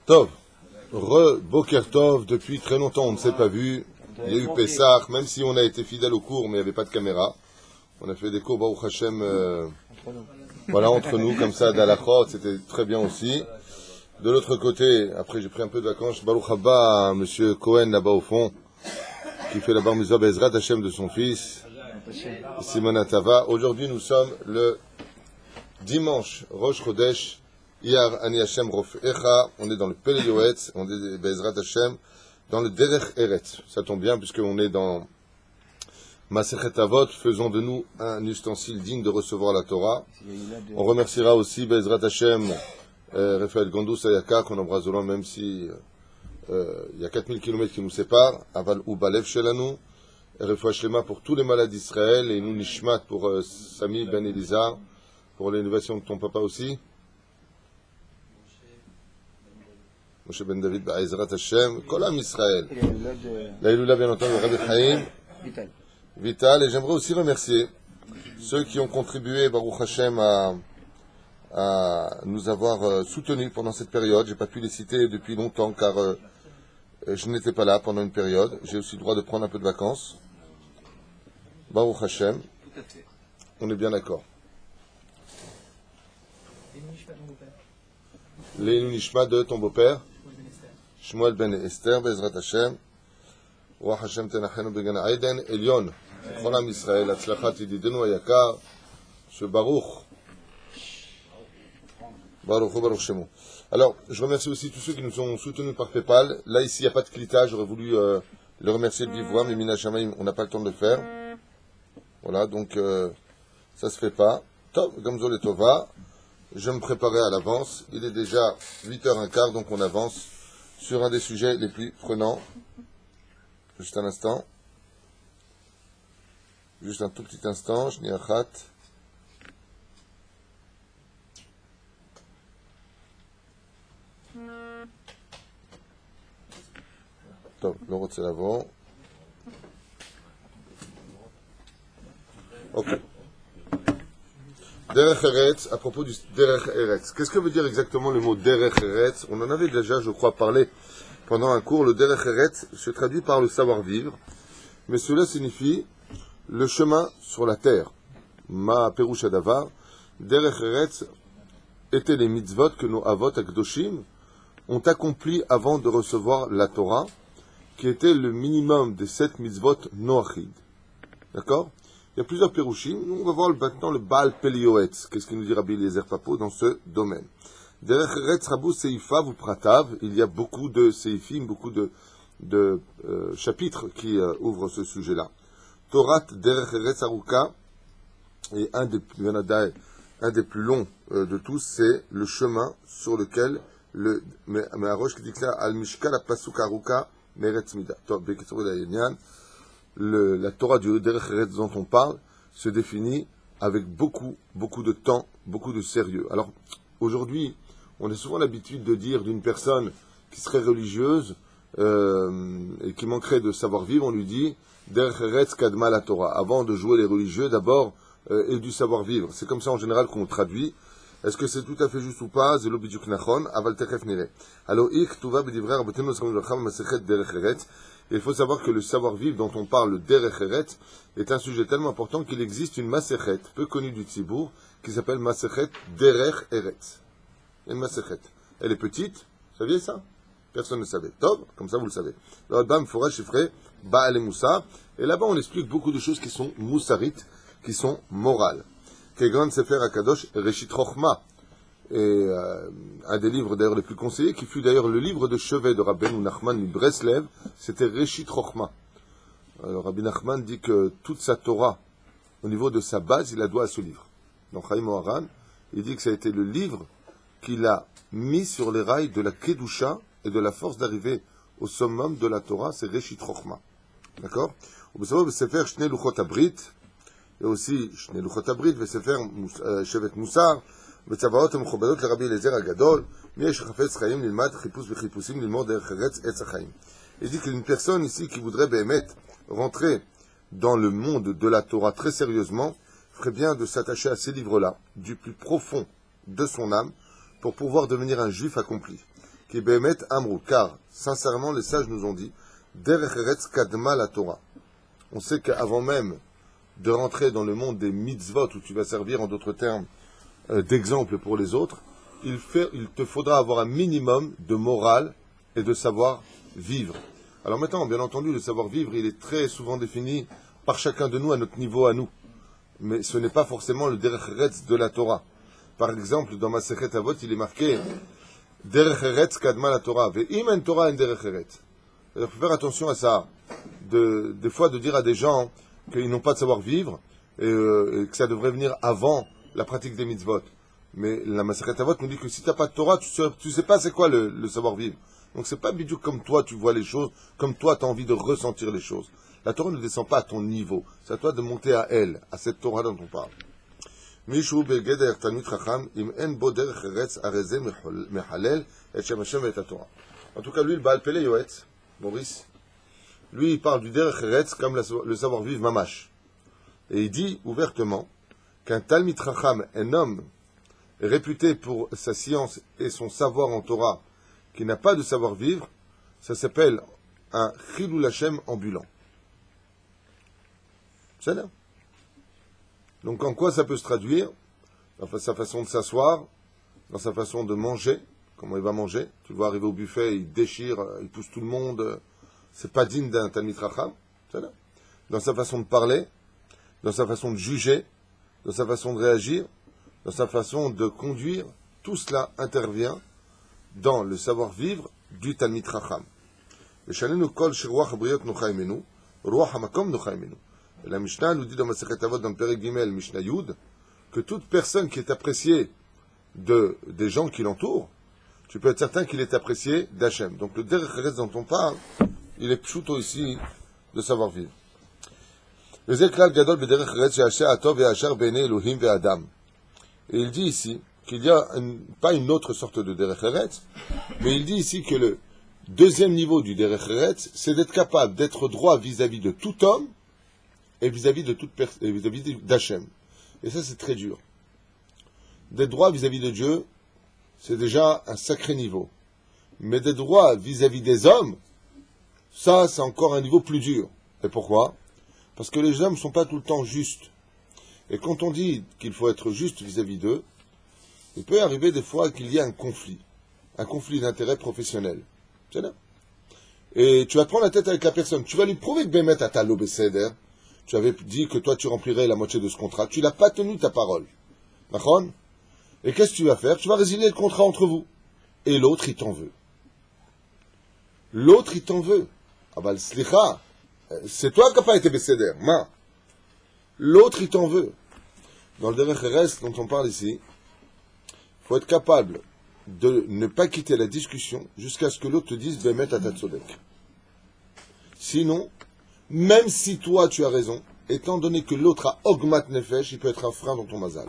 Tov, Boker Tov, depuis très longtemps on ne s'est pas vu. Il y a eu Pessah, même si on a été fidèle au cours, mais il n'y avait pas de caméra. On a fait des cours Baruch Hashem, voilà, entre nous, comme ça, d'Alachot, c'était très bien aussi. De l'autre côté, après j'ai pris un peu de vacances, Baruch Haba, monsieur Cohen là-bas au fond, qui fait la bar mitzvah Bezrat Hashem de son fils, Simon Atava. Aujourd'hui nous sommes le dimanche, Rosh Chodesh, Iyar Ani Hashem Rofecha, on est dans le Pele Yoetz, on est Bezrat Hashem, dans le Derech Eretz. Ça tombe bien puisqu'on est dans Masechet Avot, faisons de nous un ustensile digne de recevoir la Torah. On remerciera aussi Bezrat Hashem, Raphaël Gondous Ayaka, qu'on embrasse de loin, même si il y a 4000 km qui nous séparent. Aval ou Balev Shelanu, Refoua Shlema pour tous les malades d'Israël, et nous Nishmat pour Sami Ben Elizar, pour l'innovation de ton papa aussi. Moshe Ben David Ba'ezrat Hashem, Kolam Israël. L'aïloula, bien entendu, Rabbi Chaim. Vital. Et j'aimerais aussi remercier ceux qui ont contribué, Baruch Hashem, à nous avoir soutenus pendant cette période. J'ai pas pu les citer depuis longtemps car je n'étais pas là pendant une période. J'ai aussi le droit de prendre un peu de vacances. Baruch Hashem. On est bien d'accord. Les Nishma de ton beau-père, Shmuel Ben Esther, Bezrat Hashem, Roi Hashem Tenachenu Began Aiden, Elion, Cholam Israël, Atzlachat Yididenu Ayakar, Baruch Shemu. Alors, je remercie aussi tous ceux qui nous ont soutenus par PayPal. Là, ici, il n'y a pas de clitage. J'aurais voulu le remercier de vive voix, mais Mina Shamaim, on n'a pas le temps de le faire. Voilà, donc, ça se fait pas. Top, Gamzol et Tova. Je me préparais à l'avance. Il est déjà 8h15, donc on avance sur un des sujets les plus prenants. Juste un instant. Juste un tout petit instant. Shniachat. Top, le rôti l'avant. Ok. Derech Eretz, à propos du Derech Eretz. Qu'est-ce que veut dire exactement le mot Derech Eretz? On en avait déjà, je crois, parlé pendant un cours. Le Derech Eretz se traduit par le savoir-vivre, mais cela signifie le chemin sur la terre. Ma Perush Adavar, Derech Eretz étaient les mitzvot que nos avot akdoshim ont accompli avant de recevoir la Torah, qui était le minimum des 7 mitzvot noachid. D'accord? Il y a plusieurs pérouchim. On va voir maintenant le Baal Pelioetz. Qu'est-ce qu'il nous dit Rabbi Eliezer Papo dans ce domaine? Derech Eretz Rabou Seifav ou Pratav. Il y a beaucoup de seifim, beaucoup de chapitres qui ouvrent ce sujet-là. Torat Derech Eretz Aruka, et un des plus longs de tous, c'est le chemin sur lequel mais Arosh qui déclare Al Mishkal Pasuk Aruka Meretz Mida. La Torah du Derech Eretz dont on parle se définit avec beaucoup de temps, beaucoup de sérieux. Alors, aujourd'hui, on a souvent l'habitude de dire d'une personne qui serait religieuse et qui manquerait de savoir-vivre, on lui dit Derech Eretz Kadma la Torah. Avant de jouer les religieux, d'abord, et du savoir-vivre. C'est comme ça en général qu'on traduit. Est-ce que c'est tout à fait juste ou pas? Zelo bidyuk nachon, aval techef nire. Alors, ik tuva b'divrei rabbeinu zcham lacham masechet derech eretz. Il faut savoir que le savoir-vivre dont on parle, le derech eretz, est un sujet tellement important qu'il existe une masechet peu connue du tzibour qui s'appelle masechet derech eretz. Une masechet. Elle est petite. Vous saviez ça? Personne ne savait. Top, comme ça vous le savez. Le Rambam Forah chiffré Baal et Moussar. Et là-bas on explique beaucoup de choses qui sont moussarites, qui sont morales. Kegan Sefer Akadosh Reshit Chochma, et un des livres d'ailleurs les plus conseillés, qui fut d'ailleurs le livre de chevet de Rabbeinu Nachman de Breslev, c'était Reshit Chochma. Alors Rabbi Nachman dit que toute sa Torah, au niveau de sa base, il la doit à ce livre. Dans Chaim Oharan, il dit que ça a été le livre qu'il a mis sur les rails de la Kedusha et de la force d'arriver au summum de la Torah, c'est Reshit Chochma. D'accord? Au Sefer Shnei Luchot Abrit, et aussi Shnei Luchot Abrit, Sefer Shevet Moussar, וצוואות המכובדות לרבי אליעזר הגדול, מי יש חפץ חיים ללמד חיפוש וחיפושים ללמוד דרך ארץ עץ החיים. Il dit qu'une personne ici qui voudrait bémet rentrer dans le monde de la Torah très sérieusement, ferait bien de s'attacher à ces livres-là, du plus profond de son âme, pour pouvoir devenir un juif accompli. Qui behemet amrou. Car, sincèrement, les sages nous ont dit, derech eretz kadma la Torah. On sait qu'avant même de rentrer dans le monde des mitzvot, où tu vas servir, en d'autres termes, d'exemple pour les autres, il te faudra avoir un minimum de morale et de savoir vivre. Alors maintenant, bien entendu, le savoir vivre, il est très souvent défini par chacun de nous à notre niveau à nous. Mais ce n'est pas forcément le derech eretz de la Torah. Par exemple, dans Masechet Avot, il est marqué derech eretz kadma la Torah. Ve'im en Torah en derech eretz. Il faut faire attention à ça. Des fois, de dire à des gens qu'ils n'ont pas de savoir vivre et que ça devrait venir avant la pratique des mitzvot. Mais la Masechet Avot nous dit que si tu n'as pas de Torah, tu sais pas c'est quoi le savoir vivre. Donc c'est pas bidou comme toi tu vois les choses, comme toi tu as envie de ressentir les choses. La Torah ne descend pas à ton niveau. C'est à toi de monter à elle, à cette Torah dont on parle. Mishu begeder talmid chacham im en bo derech eretz areze mechalel et shem Hashem et Torah. En tout cas, lui, le Baal Pele Yoetz, Maurice, lui, il parle du derech eretz comme le savoir-vivre mamash. Et il dit ouvertement qu'un talmid chacham, un homme réputé pour sa science et son savoir en Torah, qui n'a pas de savoir-vivre, ça s'appelle un chilul Hashem ambulant. C'est là. Donc en quoi ça peut se traduire? Dans sa façon de s'asseoir, dans sa façon de manger, comment il va manger. Tu le vois arriver au buffet, il déchire, il pousse tout le monde. C'est pas digne d'un Talmid Chacham. C'est là. Dans sa façon de parler, dans sa façon de juger, dans sa façon de réagir, dans sa façon de conduire, tout cela intervient dans le savoir-vivre du Talmid Chacham. La Mishnah nous dit dans Masechet Avot, dans le Perek Gimel, Mishnah Yud, que toute personne qui est appréciée des gens qui l'entourent, tu peux être certain qu'il est apprécié d'Hachem. Donc le derech eretz dont on parle, il est pshuto ici de savoir-vivre. Et il dit ici qu'il n'y a pas une autre sorte de derech eretz, mais il dit ici que le deuxième niveau du derech eretz, c'est d'être capable d'être droit vis-à-vis de tout homme et vis-à-vis de toute personne, vis-à-vis d'Hachem. Et ça, c'est très dur. D'être droit vis-à-vis de Dieu, c'est déjà un sacré niveau. Mais d'être droit vis-à-vis des hommes, ça, c'est encore un niveau plus dur. Et pourquoi? Parce que les hommes ne sont pas tout le temps justes. Et quand on dit qu'il faut être juste vis-à-vis d'eux, il peut arriver des fois qu'il y ait un conflit d'intérêt professionnel. C'est là. Et tu vas te prendre la tête avec la personne. Tu vas lui prouver que Bémet à ta l'obécéder. Tu avais dit que toi tu remplirais la moitié de ce contrat. Tu n'as pas tenu ta parole. D'accord? Et qu'est-ce que tu vas faire? Tu vas résilier le contrat entre vous. Et l'autre, il t'en veut. L'autre, il t'en veut. Ah bah, le slicha, c'est toi qui n'as pas été bécéder. L'autre, il t'en veut. Dans le derech eretz dont on parle ici, il faut être capable de ne pas quitter la discussion jusqu'à ce que l'autre te dise « Bémet à ta tzodek ». Sinon, même si toi tu as raison, étant donné que l'autre a augmat nefesh, il peut être un frein dans ton mazal.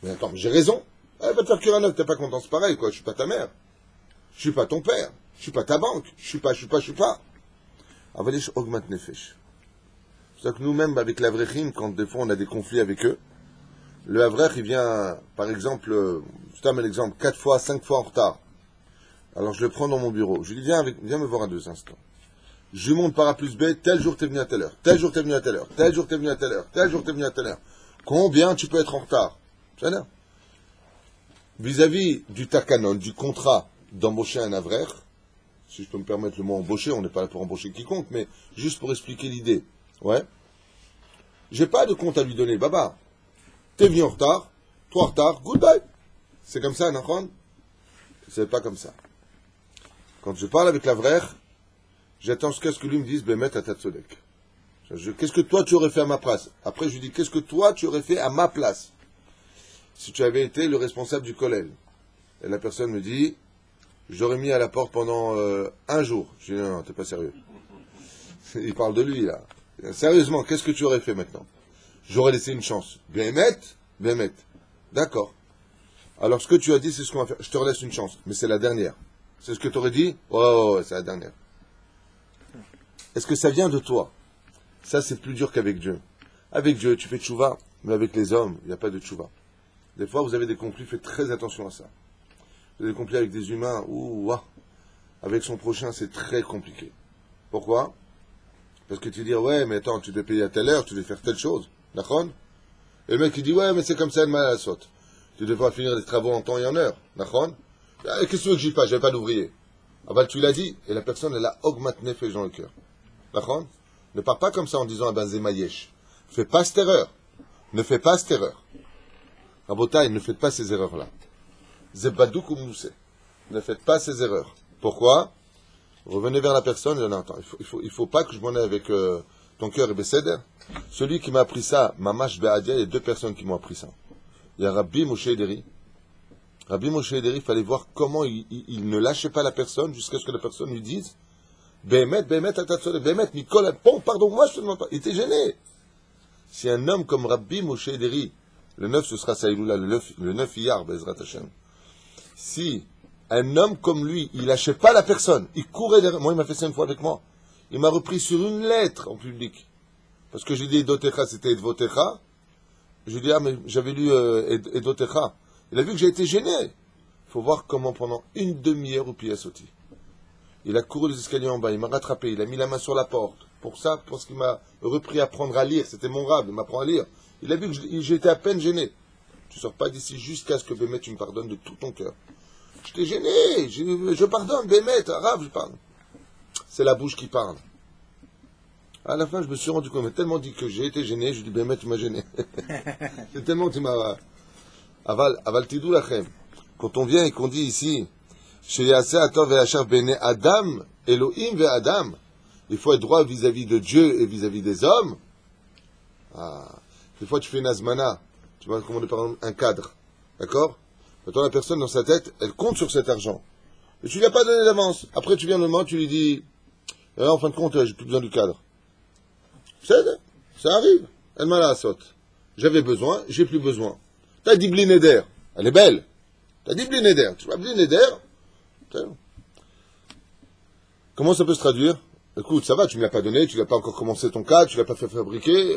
Mais attends, j'ai raison. Va te faire cuire un œuf, t'es pas content, c'est pareil, quoi. Je suis pas ta mère. Je suis pas ton père. Je suis pas ta banque. Je suis pas. Avalish augmat nefesh. C'est ça que nous-mêmes, avec l'Avrechim, quand des fois on a des conflits avec eux, le Avrech, il vient, par exemple, je te donne l'exemple, 4 fois, 5 fois en retard. Alors je le prends dans mon bureau. Je lui dis, viens me voir à 2 instants. Je lui montre par A plus B, tel jour t'es venu à telle heure, tel jour t'es venu à telle heure, tel jour t'es venu à telle heure, tel jour t'es venu à telle heure. Combien tu peux être en retard? C'est là. Vis-à-vis du takanon, du contrat d'embaucher un Avrech, si je peux me permettre le mot embaucher, on n'est pas là pour embaucher quiconque, mais juste pour expliquer l'idée. Ouais. J'ai pas de compte à lui donner, baba. T'es venu en retard, toi en retard, goodbye. C'est comme ça, Nachon? C'est pas comme ça. Quand je parle avec l'Avrech, j'attends jusqu'à ce que lui me dise, Bémet à ta tzodek. Qu'est-ce que toi tu aurais fait à ma place? Après, je lui dis, qu'est-ce que toi tu aurais fait à ma place? Si tu avais été le responsable du collège. Et la personne me dit, j'aurais mis à la porte pendant 1 jour. Je dis, non, t'es pas sérieux. Il parle de lui, là. Sérieusement, qu'est-ce que tu aurais fait maintenant? J'aurais laissé une chance. Bémet. D'accord. Alors, ce que tu as dit, c'est ce qu'on va faire. Je te relaisse une chance, mais c'est la dernière. C'est ce que tu aurais dit? Oh, c'est la dernière. Est-ce que ça vient de toi? Ça, c'est plus dur qu'avec Dieu. Avec Dieu, tu fais tchouva, mais avec les hommes, il n'y a pas de tchouva. Des fois, vous avez des conflits, faites très attention à ça. des conflits avec des humains, avec son prochain, c'est très compliqué. Pourquoi? Parce que tu dis, ouais, mais attends, tu dois payer à telle heure, tu dois faire telle chose. D'accord? Et le mec, il dit, ouais, mais c'est comme ça, le mal à la saute. Tu devras finir les travaux en temps et en heure. D'accord? Qu'est-ce que tu veux que j'y fasse? J'avais pas d'ouvrier. Ah bah, tu l'as dit, et la personne, elle a augmenté nefesh dans le cœur. D'accord? Ne pars pas comme ça en disant, ah ben, zemayesh. Fais pas cette erreur. Ne fais pas cette erreur. Rabotaï, ne faites pas ces erreurs-là. Zebadou comme nous c'est. Ne faites pas ces erreurs. Pourquoi? Revenez vers la personne, non, attends, il faut pas que je m'en aille avec ton cœur et Besséder. Celui qui m'a appris ça, Mamash Be'adia, il y a deux personnes qui m'ont appris ça. Il y a Rabbi Moshe Ederi. Rabbi Moshe Ederi, il fallait voir comment il ne lâchait pas la personne jusqu'à ce que la personne lui dise Bémet, Atatsole, Bémet, Nicole, bon, pardon, moi je te demande pas. Il était gêné. Si un homme comme Rabbi Moshe Ederi, le 9 ce sera Saïloula, le 9 Iyar, Bezrat Hashem. Si un homme comme lui, il lâchait pas la personne, il courait derrière. Moi, il m'a fait ça une fois avec moi. Il m'a repris sur une lettre en public. Parce que j'ai dit Edotecha, c'était Edvotecha. J'ai dit, ah, mais j'avais lu Edotecha. Il a vu que j'ai été gêné. Il faut voir comment pendant une demi-heure au pied à sauté. Il a couru les escaliers en bas, il m'a rattrapé, il a mis la main sur la porte. Pour ça, parce qu'il m'a repris à apprendre à lire. C'était mon rab, il m'apprend à lire. Il a vu que j'étais à peine gêné. Tu sors pas d'ici jusqu'à ce que Bémet, tu me pardonnes de tout ton cœur. J'étais gêné, je pardonne, Bémet, arabe, je parle. C'est la bouche qui parle. À la fin, je me suis rendu compte, mais tellement dit que j'ai été gêné, je dis, Bémet, tu m'as gêné. C'est tellement que tu m'as... Aval tidou lachem. Quand on vient et qu'on dit ici, chez Yasser Atov et Hachar Bene Adam, Elohim ve Adam, il faut être droit vis-à-vis de Dieu et vis-à-vis des hommes. Des fois, tu fais une azmana, tu vas commander par exemple un cadre, d'accord? Maintenant, la personne dans sa tête, elle compte sur cet argent. Et tu lui as pas donné d'avance. Après, tu viens le moment, tu lui dis, en fin de compte, j'ai plus besoin du cadre. Ça arrive. Elle m'a la saute. J'avais besoin, j'ai plus besoin. T'as dit Blinéder. Elle est belle. T'as dit Blinéder. Tu vois Blinéder? Comment ça peut se traduire? Écoute, ça va, tu ne me l'as pas donné, tu n'as pas encore commencé ton cadre, tu ne l'as pas fait fabriquer.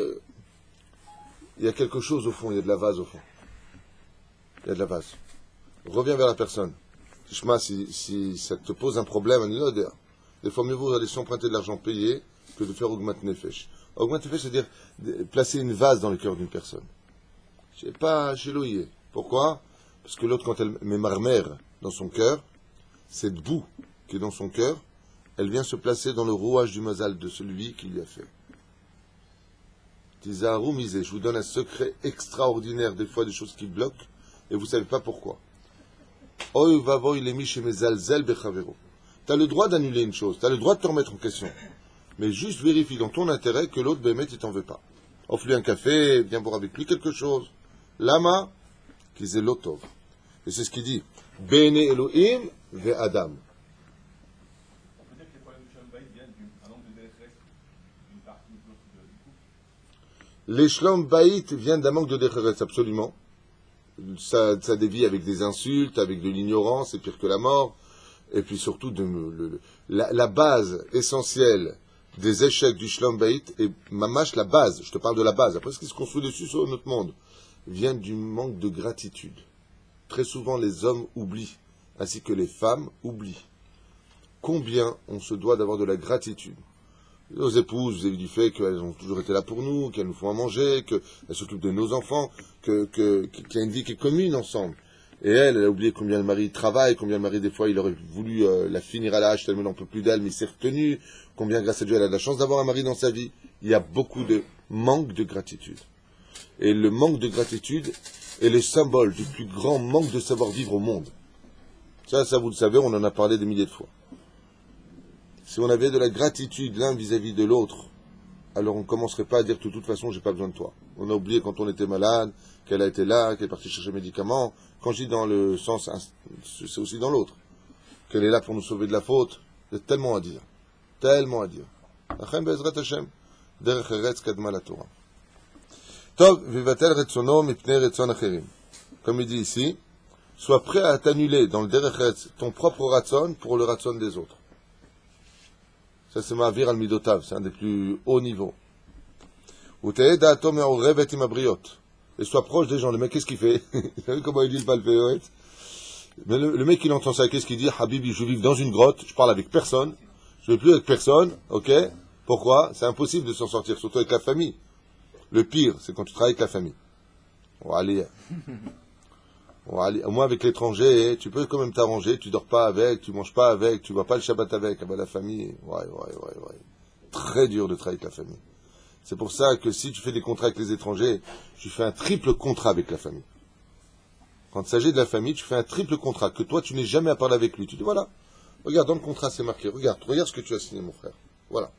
Il y a quelque chose au fond, il y a de la vase au fond. Il y a de la vase. Reviens vers la personne. Si ça te pose un problème, des fois mieux vaut aller s'emprunter de l'argent payé que de faire augmenter nefesh. Augmenter nefesh, c'est-à-dire placer une vase dans le cœur d'une personne. C'est pas chez l'oïe. Pourquoi? Parce que l'autre, quand elle met marmère dans son cœur, cette boue qui est dans son cœur, elle vient se placer dans le rouage du mazal de celui qui lui a fait. Tizaharou misé, je vous donne un secret extraordinaire, des fois des choses qui bloquent, et vous ne savez pas pourquoi. Oy vavoy lemi chez mes alzel bechavero. Tu as le droit d'annuler une chose, tu as le droit de te remettre en question. Mais juste vérifie dans ton intérêt que l'autre bémet, il t'en veut pas. Offre-lui un café, viens boire avec lui quelque chose. Lama, qui l'otov. Et c'est ce qu'il dit. Bene Elohim ve Adam. Les shlom baït viennent d'un manque de déchéretz, absolument. Ça dévie avec des insultes, avec de l'ignorance, c'est pire que la mort. Et puis surtout, la base essentielle des échecs du shlom baït, et mamash, la base, je te parle de la base, après ce qui se construit dessus sur notre monde, vient du manque de gratitude. Très souvent, les hommes oublient, ainsi que les femmes oublient. Combien on se doit d'avoir de la gratitude. Nos épouses, vous avez du fait qu'elles ont toujours été là pour nous, qu'elles nous font à manger, qu'elles s'occupent de nos enfants, qu'il y a une vie qui est commune ensemble. Et elle a oublié combien le mari travaille, combien le mari, des fois, il aurait voulu la finir à l'âge tellement il n'en peut plus d'elle, mais il s'est retenu, combien, grâce à Dieu, elle a de la chance d'avoir un mari dans sa vie. Il y a beaucoup de manque de gratitude. Et le manque de gratitude est le symbole du plus grand manque de savoir-vivre au monde. Ça, vous le savez, on en a parlé des milliers de fois. Si on avait de la gratitude l'un vis-à-vis de l'autre, alors on ne commencerait pas à dire que de toute façon, j'ai pas besoin de toi. On a oublié quand on était malade, qu'elle a été là, qu'elle est partie chercher médicaments. Quand je dis dans le sens, c'est aussi dans l'autre. Qu'elle est là pour nous sauver de la faute. Il y a tellement à dire. Tellement à dire. Achem be'ezrat Hashem, derech eretz kadma la Torah. Tov, vivatel retzono mipnei retzon acherim. Comme il dit ici, sois prêt à t'annuler dans le derech eretz ton propre ratzon pour le ratzon des autres. Ça, c'est Ma'avir al-Midotav, c'est un des plus hauts niveaux. Et sois proche des gens. Le mec, qu'est-ce qu'il fait? Vous savez comment il dit le Balféoët? Mais le mec, il entend ça, qu'est-ce qu'il dit? Habibi, je vis dans une grotte, je parle avec personne, je ne vais plus avec personne, ok? Pourquoi? C'est impossible de s'en sortir, surtout avec la famille. Le pire, c'est quand tu travailles avec la famille. On va aller, moi, avec l'étranger, tu peux quand même t'arranger, tu dors pas avec, tu manges pas avec, tu vas pas le Shabbat avec. Ah ben, la famille, ouais. Très dur de travailler avec la famille. C'est pour ça que si tu fais des contrats avec les étrangers, tu fais un triple contrat avec la famille. Quand il s'agit de la famille, tu fais un triple contrat, que toi, tu n'es jamais à parler avec lui. Tu dis, voilà, regarde, dans le contrat, c'est marqué, regarde ce que tu as signé, mon frère. Voilà.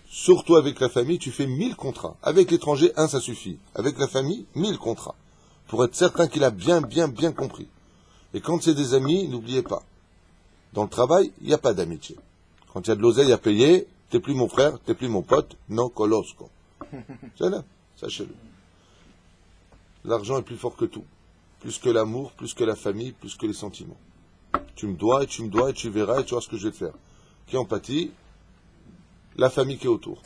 Surtout avec la famille, tu fais 1000 contrats. Avec l'étranger, un, ça suffit. Avec la famille, 1000 contrats. Pour être certain qu'il a bien compris. Et quand c'est des amis, n'oubliez pas. Dans le travail, il n'y a pas d'amitié. Quand il y a de l'oseille à payer, t'es plus mon frère, t'es plus mon pote, non colosco. C'est là, sachez-le. L'argent est plus fort que tout. Plus que l'amour, plus que la famille, plus que les sentiments. Tu me dois, et tu verras, et tu vois ce que je vais te faire. Qui en pâtit? La famille qui est autour.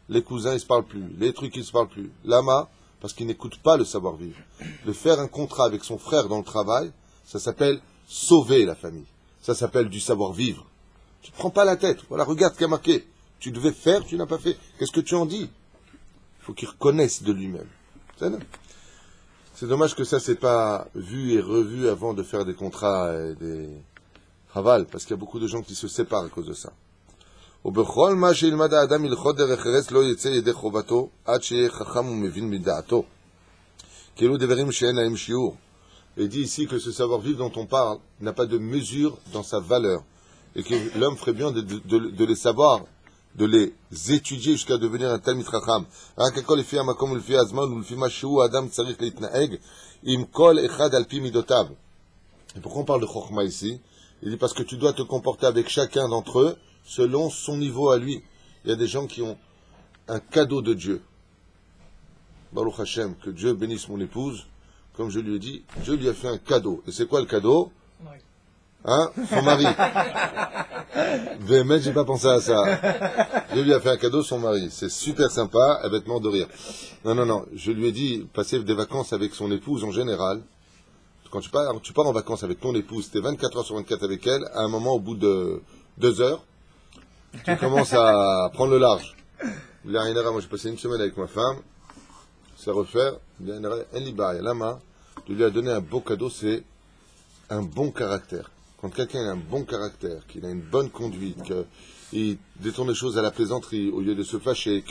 Les cousins, ils se parlent plus. Les trucs, ils se parlent plus. L'ama, parce qu'ils n'écoutent pas le savoir-vivre. De faire un contrat avec son frère dans le travail, ça s'appelle sauver la famille. Ça s'appelle du savoir-vivre. Tu ne prends pas la tête. Voilà, regarde ce qu'il y a marqué. Tu devais faire, tu n'as pas fait. Qu'est-ce que tu en dis? Il faut qu'il reconnaisse de lui-même. C'est dommage que ça, c'est pas vu et revu avant de faire des contrats et des raval, parce qu'il y a beaucoup de gens qui se séparent à cause de ça. ובכל מה שילמד האדם הלכות דרך ארץ לא יצא ידי חובתו עד שיהיה חכם ומבין מדעתו. כאילו דברים שאין להם שיעור. Il dit ici que ce savoir-vivre dont on parle n'a pas de mesure dans sa valeur. Et que l'homme ferait bien de les savoir, de les étudier jusqu'à devenir un talmid chacham. רק הכל לפי המקום ולפי הזמן ולפי מה שהוא האדם צריך להתנהג עם כל אחד על פי מידותיו. Et pourquoi on parle de chokhma ici? Il dit parce que tu dois te comporter avec chacun d'entre eux selon son niveau à lui. Il y a des gens qui ont un cadeau de Dieu. Baruch Hashem, que Dieu bénisse mon épouse. Comme je lui ai dit, Dieu lui a fait un cadeau. Et c'est quoi le cadeau? Hein? Son mari. Mais j'ai pas pensé à ça. Dieu lui a fait un cadeau, son mari. C'est super sympa, elle va être morte de rire. Non. Je lui ai dit, passer des vacances avec son épouse en général. Quand tu pars en vacances avec ton épouse, t'es 24 heures sur 24 avec elle, à un moment, au bout de 2 heures, tu commences à prendre le large. Moi, j'ai passé une semaine avec ma femme, c'est à refaire. Lama, tu lui as donné un beau cadeau, c'est un bon caractère. Quand quelqu'un a un bon caractère, qu'il a une bonne conduite, qu'il détourne les choses à la plaisanterie, au lieu de se fâcher,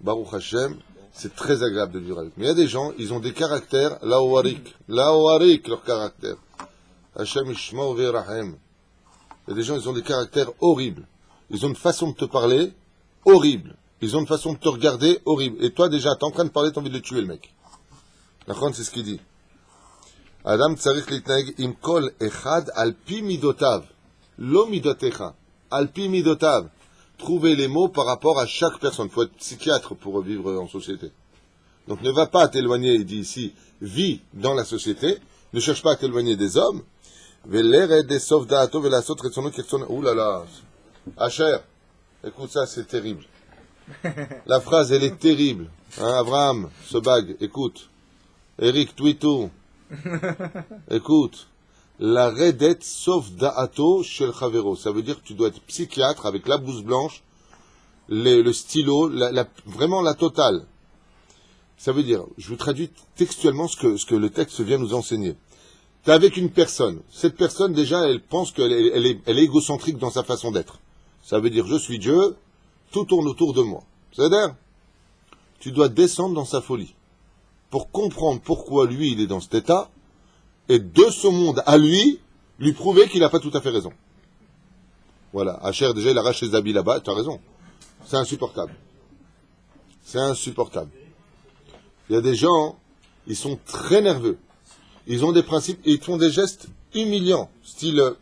Baruch Hashem, c'est très agréable de vivre avec. Mais il y a des gens, ils ont des caractères, laowarik, leur caractère. Hashem Ishma Verahem. Il y a des gens, ils ont des caractères horribles. Ils ont une façon de te parler horrible. Ils ont une façon de te regarder horrible. Et toi, déjà, t'es en train de parler, t'as envie de le tuer, le mec. D'accord, c'est ce qu'il dit. Adam tsarich litnaeg im kol echad al pi midotav. Lo midotecha. Al pi midotav. Trouver les mots par rapport à chaque personne. Il faut être psychiatre pour vivre en société. Donc ne va pas t'éloigner, il dit ici, vis dans la société. Ne cherche pas à t'éloigner des hommes. Ouh là là. Asher, écoute ça, c'est terrible. La phrase, elle est terrible. Hein, Abraham, ce bague, écoute. Eric Twitou, écoute. La redet sauf da'ato shel chavero. Ça veut dire que tu dois être psychiatre avec la blouse blanche, le stylo, vraiment la totale. Ça veut dire, je vous traduis textuellement ce que le texte vient nous enseigner. Tu es avec une personne. Cette personne, déjà, elle pense qu'elle est égocentrique dans sa façon d'être. Ça veut dire, je suis Dieu, tout tourne autour de moi. C'est-à-dire, tu dois descendre dans sa folie. Pour comprendre pourquoi lui, il est dans cet état, et de ce monde à lui prouver qu'il n'a pas tout à fait raison. Voilà. Hacher, déjà, il arrache ses habits là-bas, tu as raison. C'est insupportable. C'est insupportable. Il y a des gens, ils sont très nerveux. Ils ont des principes et ils font des gestes humiliants. Style,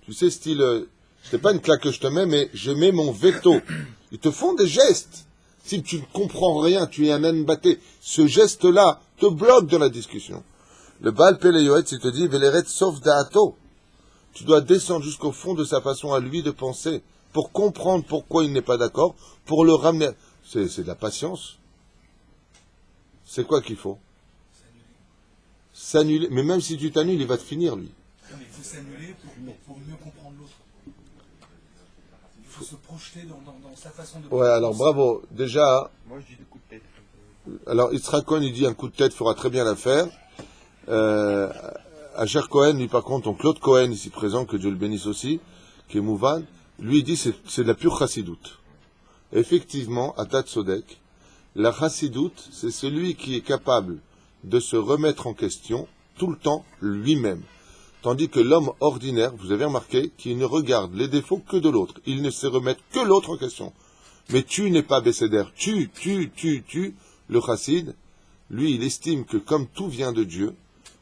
tu sais, c'est pas une claque que je te mets, mais je mets mon veto. Ils te font des gestes. Si tu ne comprends rien, tu es un âne batté. Ce geste-là te bloque dans la discussion. Le Baal Pele Yoetz, il te dit, Veleret sauf da'ato. Tu dois descendre jusqu'au fond de sa façon à lui de penser, pour comprendre pourquoi il n'est pas d'accord, pour le ramener. C'est de la patience. C'est quoi qu'il faut? s'annuler. Mais même si tu t'annules, il va te finir, lui. Non, mais il faut s'annuler pour mieux comprendre l'autre. Il faut se projeter dans sa façon de Ouais, alors bravo. Déjà, Moi, je dis des coups de tête. alors Yitzhak Cohen, il dit un coup de tête fera très bien l'affaire. Asher Cohen, lui par contre, ton Claude Cohen, ici présent, que Dieu le bénisse aussi, qui est Mouvan, lui il dit c'est de la pure chassidoute. Effectivement, à Tat Sodek, la chassidoute, c'est celui qui est capable de se remettre en question tout le temps lui-même. Tandis que l'homme ordinaire, vous avez remarqué, qui ne regarde les défauts que de l'autre. Il ne sait remettre que l'autre en question. Mais tu n'es pas bécédaire. Le chassid, lui, il estime que comme tout vient de Dieu,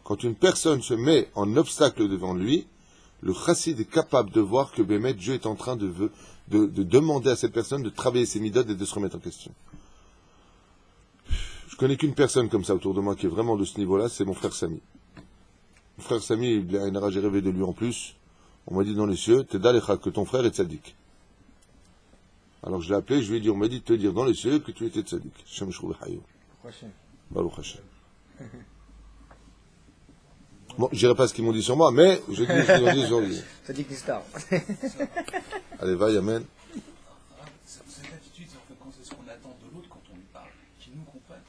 quand une personne se met en obstacle devant lui, le chassid est capable de voir que Bémet, Dieu est en train de demander à cette personne de travailler ses midotes et de se remettre en question. Je connais qu'une personne comme ça autour de moi qui est vraiment de ce niveau-là, c'est mon frère Samy. Mon frère Samy, il a une rage, j'ai rêvé de lui en plus. On m'a dit dans les cieux, Teda lecha, que ton frère est tzaddik. Alors je l'ai appelé, je lui ai dit, on m'a dit de te dire dans les cieux que tu étais tzaddik. Shem shrouve hayou. Baruch Hashem. Bon, je dirai pas ce qu'ils m'ont dit sur moi, mais je dis ce qu'ils ont dit sur lui. Tzaddik Nistar. Allez, va, Yamen. Cette attitude, c'est ce qu'on attend de l'autre quand on lui parle, qu'il nous comprenne.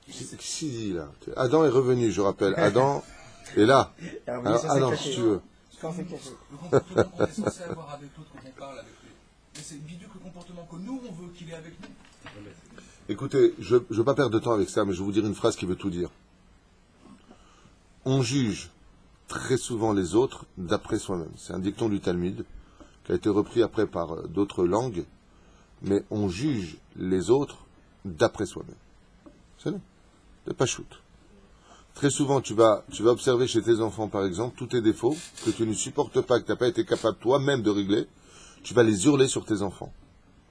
Qu'est-ce qu'il dit là? Adam est revenu, je rappelle. Adam est là. Alors, Adam, si tu veux. Le comportement qu'on est censé avoir avec l'autre quand on parle avec lui. Mais c'est bidule le comportement que nous, on veut qu'il ait avec nous. Écoutez, je ne veux pas perdre de temps avec ça, mais je vais vous dire une phrase qui veut tout dire. On juge très souvent les autres d'après soi-même. C'est un dicton du Talmud, qui a été repris après par d'autres langues, mais on juge les autres d'après soi-même. C'est là. C'est pas shoot. Très souvent, tu vas observer chez tes enfants, par exemple, tous tes défauts que tu ne supportes pas, que tu n'as pas été capable toi-même de régler, tu vas les hurler sur tes enfants.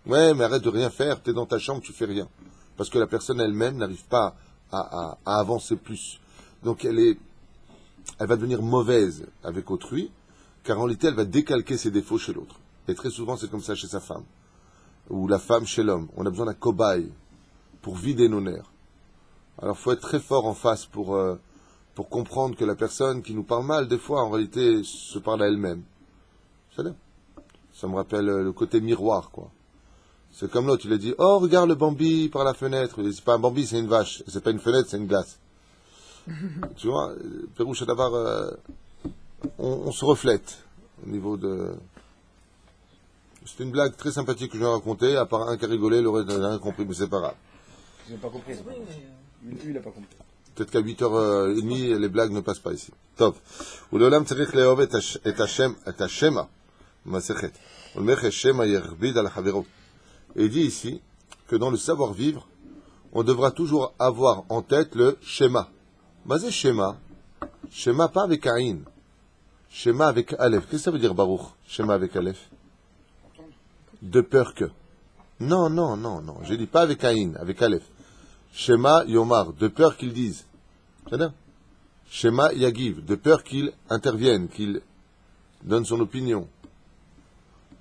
Ouais, mais arrête de rien faire, tu es dans ta chambre, tu fais rien. Parce que la personne elle-même n'arrive pas à avancer plus. Donc elle va devenir mauvaise avec autrui, car en réalité, elle va décalquer ses défauts chez l'autre. Et très souvent, c'est comme ça chez sa femme. Ou la femme chez l'homme. On a besoin d'un cobaye pour vider nos nerfs. Alors, il faut être très fort en face pour comprendre que la personne qui nous parle mal, des fois, en réalité, se parle à elle-même. Vous savez ? Ça me rappelle le côté miroir, quoi. C'est comme l'autre, il a dit « Oh, regarde le Bambi par la fenêtre. » C'est pas un Bambi, c'est une vache. C'est pas une fenêtre, c'est une glace. Tu vois, Pérouche Davar, on se reflète au niveau de... C'est une blague très sympathique que je vais raconter, à part un qui a rigolé, le reste n'a rien compris, mais c'est pas grave. Je n'ai pas compris. Lui, il n'a pas compris. Peut-être qu'à 8h30, les blagues ne passent pas ici. Top. ולעולם צריך לאהוב את השמע, מסכת. ולמלך שמא יכביד על חברו. Et il dit ici que dans le savoir-vivre, on devra toujours avoir en tête le schéma. Mais c'est schéma. Schéma pas avec Aïn. Schéma avec Aleph. Qu'est-ce que ça veut dire, Baruch? Schéma avec Aleph. De peur que. Non. Je dis pas avec Aïn, avec Aleph. Shema Yomar, de peur qu'ils disent. C'est bien. Shema Yagiv, de peur qu'il intervienne, qu'il donne son opinion.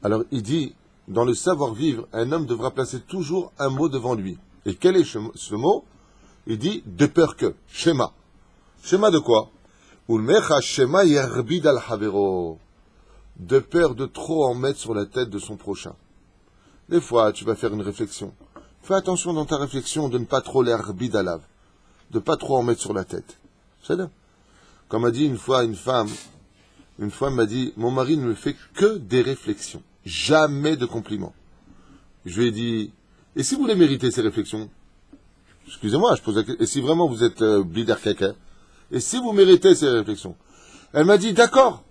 Alors il dit, dans le savoir-vivre, un homme devra placer toujours un mot devant lui. Et quel est ce mot? Il dit, de peur que. Shema. Shema de quoi? Ulmecha Shema Yerbid al Havero. De peur de trop en mettre sur la tête de son prochain. Des fois, tu vas faire une réflexion. Fais attention dans ta réflexion de ne pas trop l'herbide à lave, de ne pas trop en mettre sur la tête. C'est là. Comme m'a dit une fois une femme m'a dit, mon mari ne me fait que des réflexions, jamais de compliments. Je lui ai dit, et si vous les méritez ces réflexions? Excusez-moi, je pose la question. Et si vraiment vous êtes blider kaka? Et si vous méritez ces réflexions? Elle m'a dit, d'accord.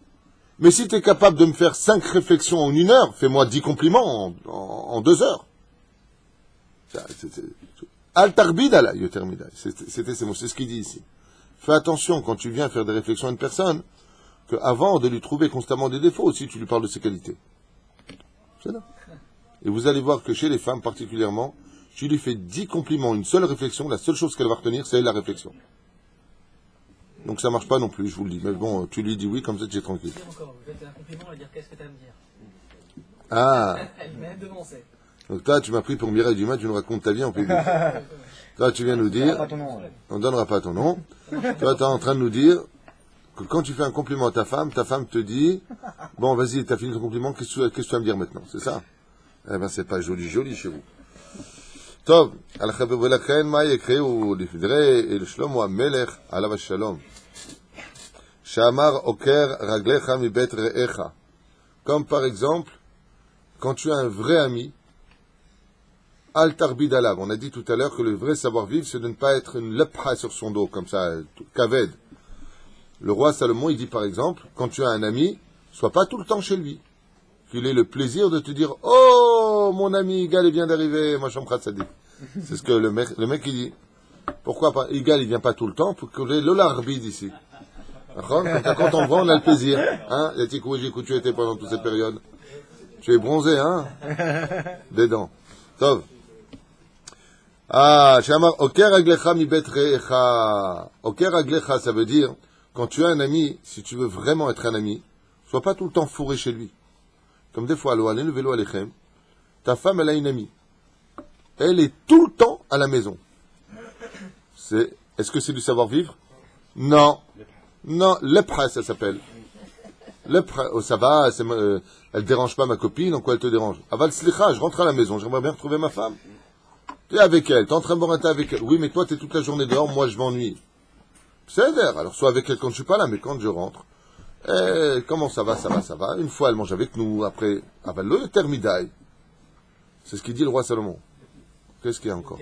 Mais si tu es capable de me faire 5 réflexions en 1 heure, fais-moi 10 compliments en 2 heures. Al-Tarbida, c'était ces mots, c'est ce qu'il dit ici. Fais attention quand tu viens faire des réflexions à une personne, qu'avant de lui trouver constamment des défauts aussi, tu lui parles de ses qualités. C'est là. Et vous allez voir que chez les femmes particulièrement, tu lui fais 10 compliments, une seule réflexion, la seule chose qu'elle va retenir, c'est la réflexion. Donc ça marche pas non plus, je vous le dis. Mais bon, tu lui dis oui, comme ça tu es tranquille. Encore, vous faites un compliment, elle va dire qu'est-ce que tu as à me dire. Ah. Elle m'a devancé. Donc toi, tu m'as pris pour Mireille Dumas, tu nous racontes ta vie en public. Toi, tu viens nous dire, Pas ton nom. on ne donnera pas ton nom. Toi, tu es en train de nous dire que quand tu fais un compliment à ta femme te dit, bon, vas-y, t'as fini ton compliment, qu'est-ce que tu vas me dire maintenant? C'est ça? Eh ben, c'est pas joli chez vous. טוב, ולכן מה יקראו לפדרי אל שלמה המלך עליו השלום, שאמר עוקר רגליך מבית רעיך. Comme par exemple, quand tu as un vrai ami, al tarbid alav. On a dit tout à l'heure que le vrai savoir-vivre, c'est de ne pas être une lepha sur son dos, comme ça, kaved. Le roi Salomon, il dit par exemple, quand tu as un ami, sois pas tout le temps chez lui. Qu'il ait le plaisir de te dire, oh, mon ami Igal vient d'arriver, moi Shamkhat Sadik. C'est ce que le mec il dit. Pourquoi pas? Igal, il vient pas tout le temps, pour qu'il ait l'olarbid ici. D'accord? Quand on le voit, on a le plaisir. Hein? Tu étais pendant toute cette période. Tu es bronzé, hein? Des dents. Tov. Ah, Shamar, Oker Aglecha mi bet re'echa. Oker Aglecha, ça veut dire, quand tu as un ami, si tu veux vraiment être un ami, sois pas tout le temps fourré chez lui. Comme des fois, le vélo alechem, ta femme, elle a une amie. Elle est tout le temps à la maison. Est-ce que c'est du savoir-vivre? Non. Non, lepra, ça s'appelle. Lepra, oh, ça va, elle dérange pas ma copine, en quoi elle te dérange? Aval slicha, je rentre à la maison, j'aimerais bien retrouver ma femme. Tu es avec elle, tu es en train de boire un thé avec elle. Oui, mais toi, tu es toute la journée dehors, moi, je m'ennuie. C'est d'air, alors soit avec elle quand je suis pas là, mais quand je rentre, comment ça va? Une fois, elle mange avec nous, après, aval le termidaï. C'est ce qu'il dit le roi Salomon. Qu'est-ce qu'il y a encore?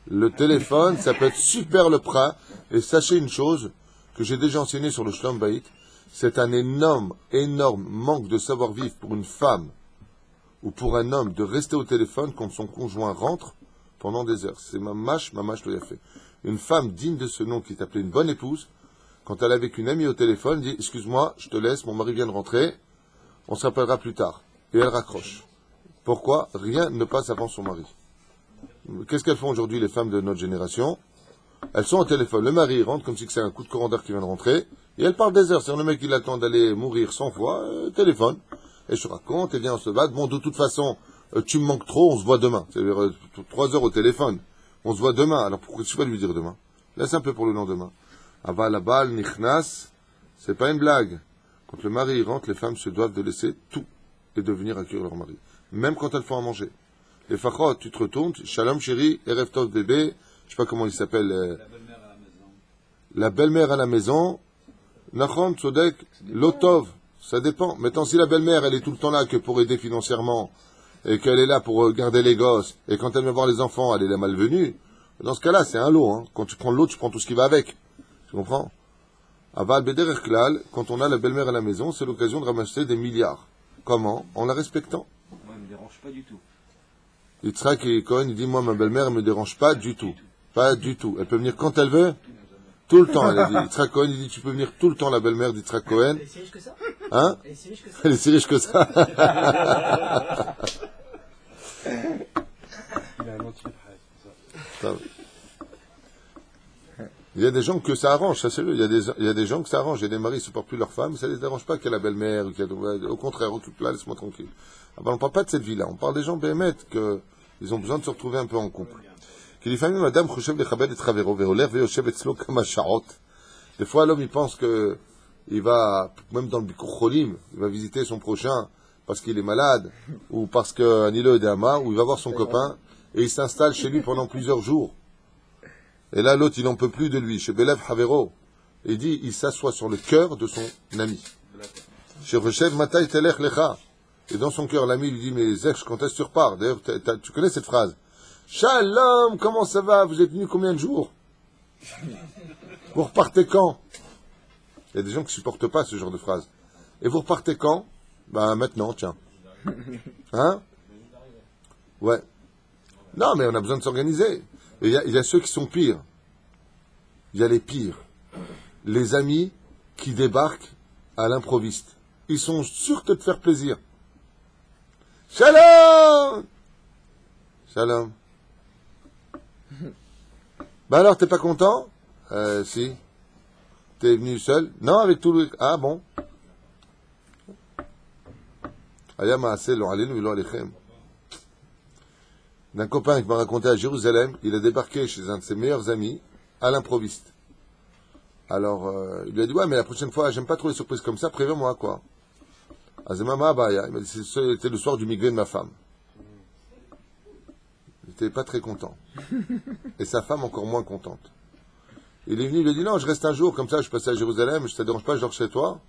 Le téléphone, ça peut être super le prat. Et sachez une chose que j'ai déjà enseigné sur le Shlom Bayit, c'est un énorme manque de savoir-vivre pour une femme ou pour un homme de rester au téléphone quand son conjoint rentre pendant des heures. C'est ma mâche le a fait. Une femme digne de ce nom qui est appelée une bonne épouse, quand elle est avec une amie au téléphone, dit « Excuse-moi, je te laisse, mon mari vient de rentrer, on se rappellera plus tard. » Et elle raccroche. Pourquoi? Rien ne passe avant son mari. Qu'est-ce qu'elles font aujourd'hui, les femmes de notre génération? Elles sont au téléphone. Le mari rentre comme si c'est un coup de courant d'air qui vient de rentrer. Et elle parle des heures. C'est le mec qui attend d'aller mourir 100 fois. Téléphone. Et je raconte, et bien on se bat. Bon, de toute façon, tu me manques trop, on se voit demain. C'est-à-dire 3 heures au téléphone. On se voit demain. Alors pourquoi tu vas lui dire demain? Laisse un peu pour le lendemain. Aval, abal, nichnas. C'est pas une blague. Quand le mari rentre, les femmes se doivent de laisser tout et de venir accueillir leur mari. Même quand elles font à manger. Les fachot, tu te retournes, shalom chéri, erev tov bébé, je sais pas comment il s'appelle. La belle-mère à la maison. Nachon, tzodek, lotov, ça dépend. Maintenant, si la belle-mère, elle est tout le temps là que pour aider financièrement, et qu'elle est là pour garder les gosses, et quand elle vient voir les enfants, elle est la malvenue, dans ce cas-là, c'est un lot, hein. Quand tu prends l'autre, tu prends tout ce qui va avec. Tu comprends? Aval bederech klal, quand on a la belle-mère à la maison, c'est l'occasion de ramasser des milliards. Comment? En la respectant. Moi, elle me dérange pas du tout. Yitzhak et Cohen, il dit, moi, ma belle-mère, elle me dérange pas du tout. Pas du tout. Elle peut venir quand elle veut. Tout le temps, elle a dit. Yitzhak Cohen, il dit, tu peux venir tout le temps, la belle-mère d'Yitzhak Cohen. Elle est si riche que ça? Hein? Elle est si riche que ça. Il y a des gens que ça arrange, ça c'est le. Il y a des gens que ça arrange. Il y a des maris qui ne supportent plus leur femme, ça ne les dérange pas qu'il y ait la belle-mère. Au contraire, occupe-la, laisse-moi tranquille. Ah ben, on ne parle pas de cette vie-là. On parle des gens béhémètes qu'ils ont besoin de se retrouver un peu en couple. Des fois, l'homme, il pense que il va, même dans le Bikur Cholim, il va visiter son prochain parce qu'il est malade, ou parce qu'un îlot est d'Ama, ou il va voir son copain, et il s'installe chez lui pendant plusieurs jours. Et là, l'autre, il n'en peut plus de lui. Chez Belev Havero, il dit, il s'assoit sur le cœur de son ami. Chez Rechev Matai Telech Lecha. Et dans son cœur, l'ami lui dit, mais Zech, quand est-ce que tu repars? D'ailleurs, tu connais cette phrase. Shalom, comment ça va? Vous êtes venus combien de jours? Vous repartez quand? Il y a des gens qui ne supportent pas ce genre de phrase. Et vous repartez quand? Ben, maintenant, tiens. Hein? Ouais. Non, mais on a besoin de s'organiser. Et il y a ceux qui sont pires. Il y a les pires. Les amis qui débarquent à l'improviste. Ils sont sûrs de te faire plaisir. Shalom! Shalom. Ben alors, t'es pas content? Si. T'es venu seul? Non, avec tout le... Ah bon? Aya ma'aseh lo alenu velo alechem. d'un copain qui m'a raconté à Jérusalem, il a débarqué chez un de ses meilleurs amis, à l'improviste. Alors, il lui a dit, ouais, mais la prochaine fois, j'aime pas trop les surprises comme ça, préviens-moi, quoi. Azemama Abaya, il m'a dit, c'était le soir du migré de ma femme. Il n'était pas très content. Et sa femme encore moins contente. Il est venu, il lui a dit, non, je reste un jour, comme ça, je suis passé à Jérusalem, je te dérange pas, je dors chez toi.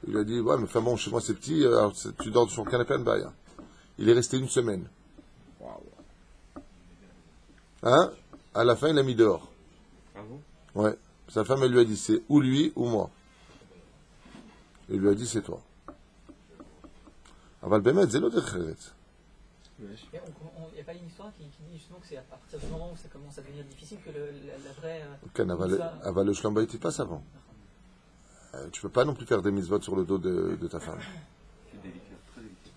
Il lui a dit, ouais, mais enfin bon, chez moi c'est petit, alors tu dors sur le canapé à Baya. Il est resté une semaine. Hein? À la fin, il l'a mis dehors. Ah bon? Ouais. Sa femme, elle lui a dit, c'est ou lui ou moi. Il lui a dit, c'est toi. Aval Bemet, c'est l'autre Kheret. Il n'y a pas une histoire qui dit justement que c'est à partir du moment où ça commence à devenir difficile que la vraie. Aval le Shlamba était pas savant. Tu peux pas non plus faire des mitzvot sur le dos de ta femme. C'est délicat, très délicat.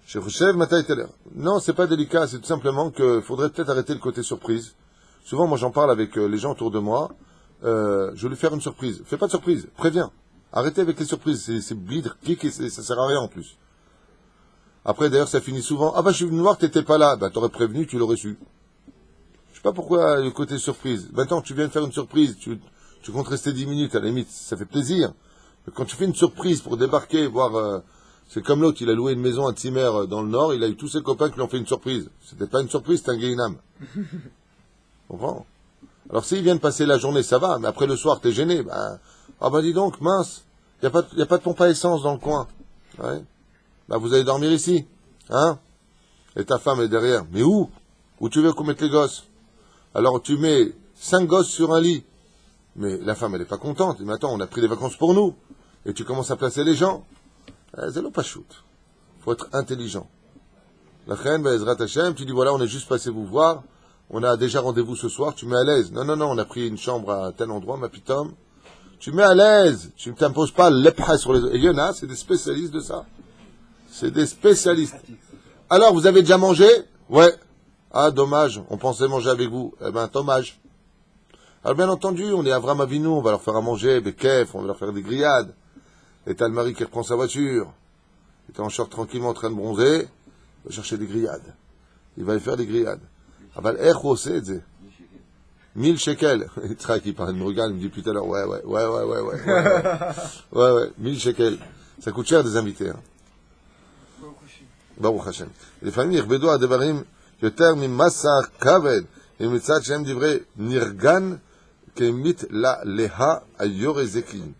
Je Khoshev Mata Teler. Non, c'est pas délicat, c'est tout simplement qu'il faudrait peut-être arrêter le côté surprise. Souvent, moi j'en parle avec les gens autour de moi. Je vais lui faire une surprise. Fais pas de surprise, préviens. Arrêtez avec les surprises, c'est blidre, clic et ça sert à rien en plus. Après, d'ailleurs, ça finit souvent. Ah bah, je suis venu voir que t'étais pas là. Bah, t'aurais prévenu, tu l'aurais su. Je sais pas pourquoi le côté surprise. Maintenant, tu viens de faire une surprise, tu comptes rester 10 minutes, à la limite, ça fait plaisir. Mais quand tu fais une surprise pour débarquer, voir, c'est comme l'autre, il a loué une maison à Tzimmer dans le Nord, il a eu tous ses copains qui lui ont fait une surprise. C'était pas une surprise, c'était un gainam. Comprends? Alors, s'ils viennent passer la journée, ça va, mais après le soir, t'es gêné. Bah, ah bah, dis donc, mince, y a pas de pompe à essence dans le coin. Ouais. Bah, vous allez dormir ici, hein? Et ta femme est derrière. Mais où? Où tu veux qu'on mette les gosses? Alors, tu mets 5 gosses sur un lit. Mais la femme, elle est pas contente. Mais attends, on a pris les vacances pour nous. Et tu commences à placer les gens. C'est le pas shoot. Faut être intelligent. La reine, Ezrat Hashem, tu dis voilà, on est juste passé vous voir. On a déjà rendez-vous ce soir. Tu mets à l'aise. Non, on a pris une chambre à tel endroit, ma pitom. Tu mets à l'aise. Tu ne t'imposes pas l'épra sur les... Et il y en a, c'est des spécialistes de ça. C'est des spécialistes. Alors, vous avez déjà mangé? Ouais. Ah, dommage. On pensait manger avec vous. Eh ben, dommage. Alors, bien entendu, on est Avram Avinu. On va leur faire à manger, Bekef. On va leur faire des grillades. Et t'as le mari qui reprend sa voiture. Il est en short tranquillement en train de bronzer. Il va chercher des grillades. Il va y faire des grillades. Ah, ben, c'est 1000 shekels. Il traque, il parle, il me regarde, il me dit plus tout à l'heure, ouais. 1000 shekels. Ça coûte cher des invités, hein. ברוך השם. לפעמים יכבדו הדברים יותר ממסה כבד, ומצד שהם דברי נרגן כמית להה היורה זקין.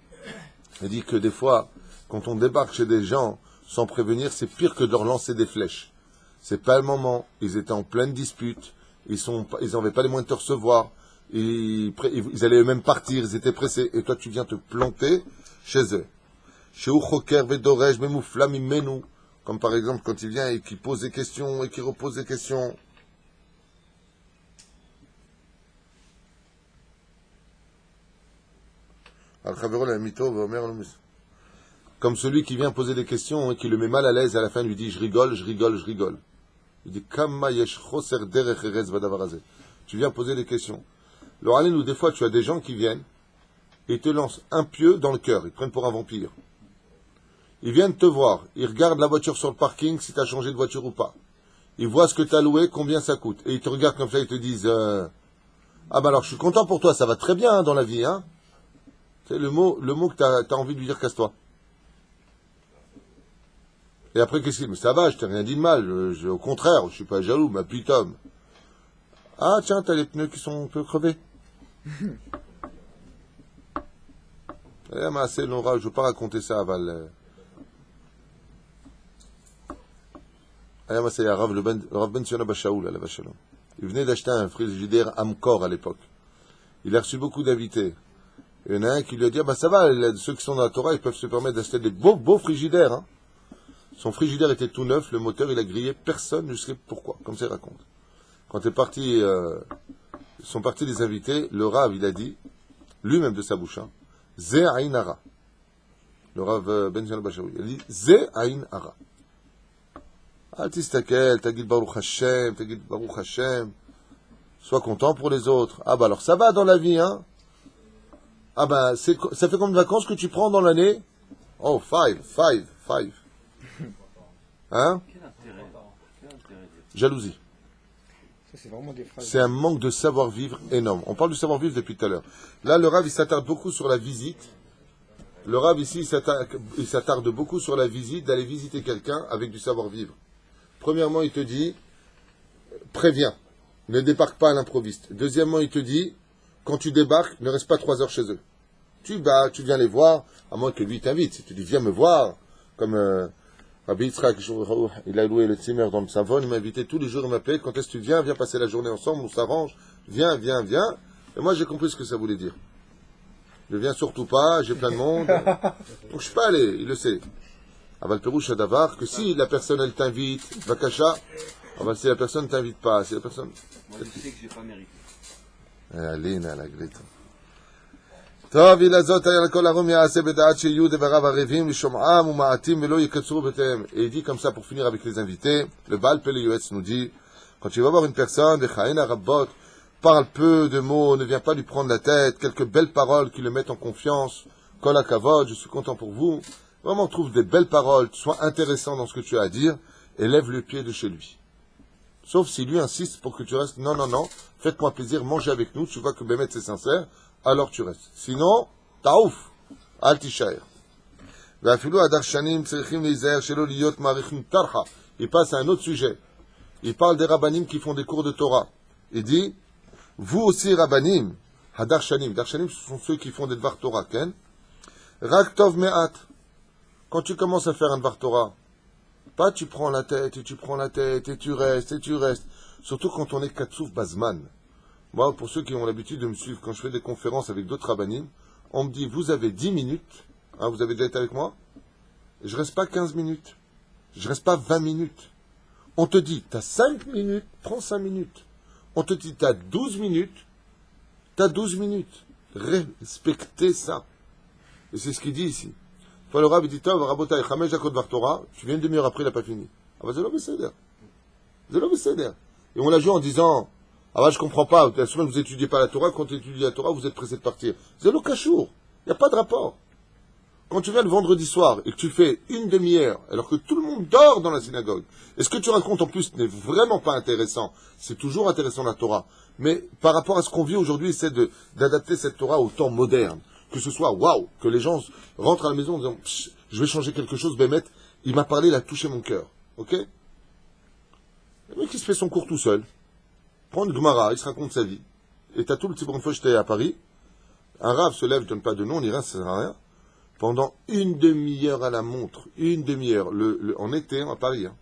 Il dit que des fois, quand on débarque chez des gens sans prévenir, c'est pire que de leur lancer des flèches. C'est pas le moment. Ils étaient en pleine dispute. Ils n'avaient pas les moyens de te recevoir. Ils allaient eux-mêmes partir. Ils étaient pressés. Et toi, tu viens te planter chez eux. Chez Uchoker Vedorej Memoufla Mimenu. Comme par exemple quand il vient et qu'il pose des questions et qu'il repose des questions. Comme celui qui vient poser des questions et qui le met mal à l'aise, à la fin il lui dit je rigole. Il dit tu viens poser des questions. Alors allez-nous, des fois tu as des gens qui viennent et te lancent un pieu dans le cœur, ils te prennent pour un vampire. Ils viennent te voir, ils regardent la voiture sur le parking, si tu as changé de voiture ou pas. Ils voient ce que tu as loué, combien ça coûte. Et ils te regardent comme ça, ils te disent ah ben alors je suis content pour toi, ça va très bien dans la vie, hein. C'est le mot que tu as envie de lui dire casse-toi. Et après qu'est-ce qu'il dit? Mais ça va, je t'ai rien dit de mal, au contraire, je suis pas jaloux, ma putain. Ah tiens, t'as les pneus qui sont un peu crevés. C'est Laura, je ne veux pas raconter ça à Val. C'est Rav Ben Sion Abba Shaoul, à Shalom. Il venait d'acheter un frigidaire Amcor à l'époque. Il a reçu beaucoup d'invités. Il y en a un qui lui a dit, ah bah ça va, ceux qui sont dans la Torah, ils peuvent se permettre d'acheter des beaux frigidaires, hein. Son frigidaire était tout neuf, le moteur, il a grillé, personne ne sait pourquoi, comme ça il raconte. Quand sont partis les invités, le Rav, il a dit, lui-même de sa bouche, hein, Ze Aïn Ara. Le Rav Ben Sion Abba Shaoul, il a dit, Ze Aïn Ara. Al tistakel, tagid Baruch Hashem. Sois content pour les autres. Ah bah alors ça va dans la vie, hein. Ah bah ça fait combien de vacances que tu prends dans l'année? Oh, 5. Hein? Quel intérêt. Jalousie. c'est vraiment des phrases. C'est un manque de savoir-vivre énorme. On parle du savoir-vivre depuis tout à l'heure. Là, le Rav, il s'attarde beaucoup sur la visite. Le Rav, ici, il s'attarde beaucoup sur la visite, d'aller visiter quelqu'un avec du savoir-vivre. Premièrement, il te dit, préviens, ne débarque pas à l'improviste. Deuxièmement, il te dit, quand tu débarques, ne reste pas 3 heures chez eux. Tu viens les voir, à moins que lui t'invite. Si tu dis, viens me voir, comme Rabbi Yitzhak, il a loué le Zimmer dans le Savon, il m'a invité tous les jours, il m'appelait, quand est-ce que tu viens passer la journée ensemble, on s'arrange, viens. Et moi, j'ai compris ce que ça voulait dire. Ne viens surtout pas, j'ai plein de monde. Donc, je suis pas allé, il le sait. Aval Perouche Davar, que si la personne, elle t'invite, Vakasha, si la personne ne t'invite pas, si la personne... Moi, je sais que j'ai pas mérité. Allez, la grite. טוב, אילה זאת היה לכל הרום יעשה בדעת שיהיו דבריו ערבים לשומעם ומעטים ולא יקצרו בתיהם. Et il dit comme ça pour finir avec les invités, le Baal Pele Yoetz nous dit, quand tu vas voir une personne, Bechaena Rabbot, parle peu de mots, ne viens pas lui prendre la tête, quelques belles paroles qui le mettent en confiance, Kol HaKavod, je suis content pour vous, vraiment trouve des belles paroles, sois intéressant dans ce que tu as à dire, et lève le pied de chez lui. Sauf si lui insiste pour que tu restes, non, faites-moi plaisir, mangez avec nous, tu vois que Bémet c'est sincère, alors tu restes. Sinon, taouf, al tishaer. ואפילו הדרשנים צריכים להיזהר שלא להיות מעריכים טרחה. Il passe à un autre sujet. Il parle des rabbanim qui font des cours de Torah. Il dit, vous aussi rabbanim, hadarshanim, darshanim ce sont ceux qui font des dvar Torah, ken? Rak tov me'at. Quand tu commences à faire un dvar Torah, pas tu prends la tête et tu restes. Surtout quand on est katsouf bazman. Moi, pour ceux qui ont l'habitude de me suivre, quand je fais des conférences avec d'autres rabbanim, on me dit, vous avez 10 minutes, hein, vous avez déjà été avec moi, et je reste pas 15 minutes, je reste pas 20 minutes. On te dit, tu as 5 minutes, prends 5 minutes. On te dit, tu as 12 minutes, Respectez ça. Et c'est ce qu'il dit ici. Enfin, le Rav dit, Rabotai, Chamesh Jakot Var Torah, tu viens une demi-heure après, il n'a pas fini. Ah bah, c'est l'homme Seder. Et on l'a joué en disant, ah bah je comprends pas, la semaine vous n'étudiez pas la Torah, quand tu étudies la Torah, vous êtes pressé de partir. C'est le cachour, il n'y a pas de rapport. Quand tu viens le vendredi soir et que tu fais une demi-heure, alors que tout le monde dort dans la synagogue, et ce que tu racontes en plus n'est vraiment pas intéressant, c'est toujours intéressant la Torah, mais par rapport à ce qu'on vit aujourd'hui, c'est d'adapter cette Torah au temps moderne, que ce soit waouh, que les gens rentrent à la maison en disant, je vais changer quelque chose, Bémet, il m'a parlé, il a touché mon cœur, ok? Le mec qui se fait son cours tout seul, prend une Gemara, il se raconte sa vie. Et t'as tout le petit bon fois, j'étais à Paris. Un Rav se lève, je donne pas de nom, ni rien, ça sert à rien. Pendant une demi-heure à la montre, en été, à Paris, hein,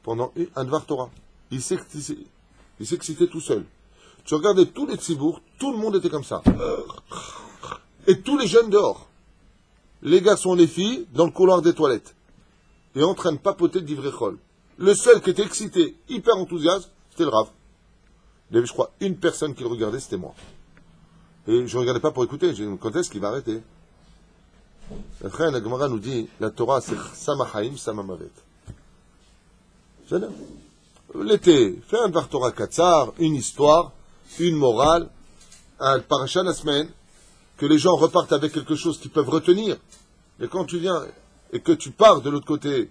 pendant un Dvar Torah. Il s'excitait tout seul. Tu regardais tous les tzibours, tout le monde était comme ça. Et tous les jeunes dehors. Les garçons, les filles, dans le couloir des toilettes. Et en train de papoter d'ivréchol. Le seul qui était excité, hyper enthousiaste, c'était le Rav. Il y avait, je crois, une personne qui le regardait, c'était moi. Et je ne regardais pas pour écouter. J'ai dit, quand est-ce qu'il va arrêter? Après, la Gemara nous dit, la Torah, c'est Samahaim, Samamavet. C'est là. L'été, fais un Dvar Torah Katsar, une histoire, une morale, un parasha la semaine, que les gens repartent avec quelque chose qu'ils peuvent retenir. Et quand tu viens, et que tu pars de l'autre côté,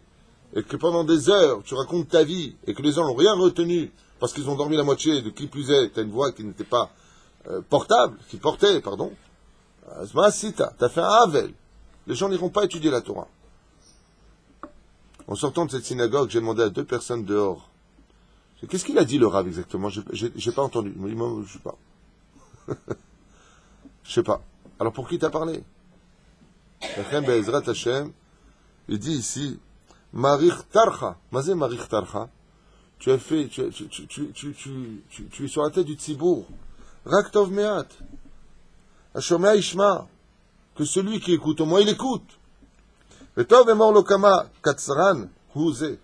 et que pendant des heures, tu racontes ta vie, et que les gens n'ont rien retenu, parce qu'ils ont dormi la moitié, de qui plus est, tu as une voix qui n'était pas portait, pardon. Si t'as fait un Havel. Les gens n'iront pas étudier la Torah. En sortant de cette synagogue, j'ai demandé à 2 personnes dehors. Qu'est-ce qu'il a dit le Rav exactement? J'ai pas entendu. Il m'a dit, moi, je sais pas. Je sais pas. Alors pour qui t'as parlé? Il dit ici, Marich Tarcha. Mazé Marich Tarcha. Tu es sur la tête du Tzibour. Rak Tov Meat. Hashomea Ishma. Que celui qui écoute, au moins il écoute. Vetov Emor Lokama Katsran Huze.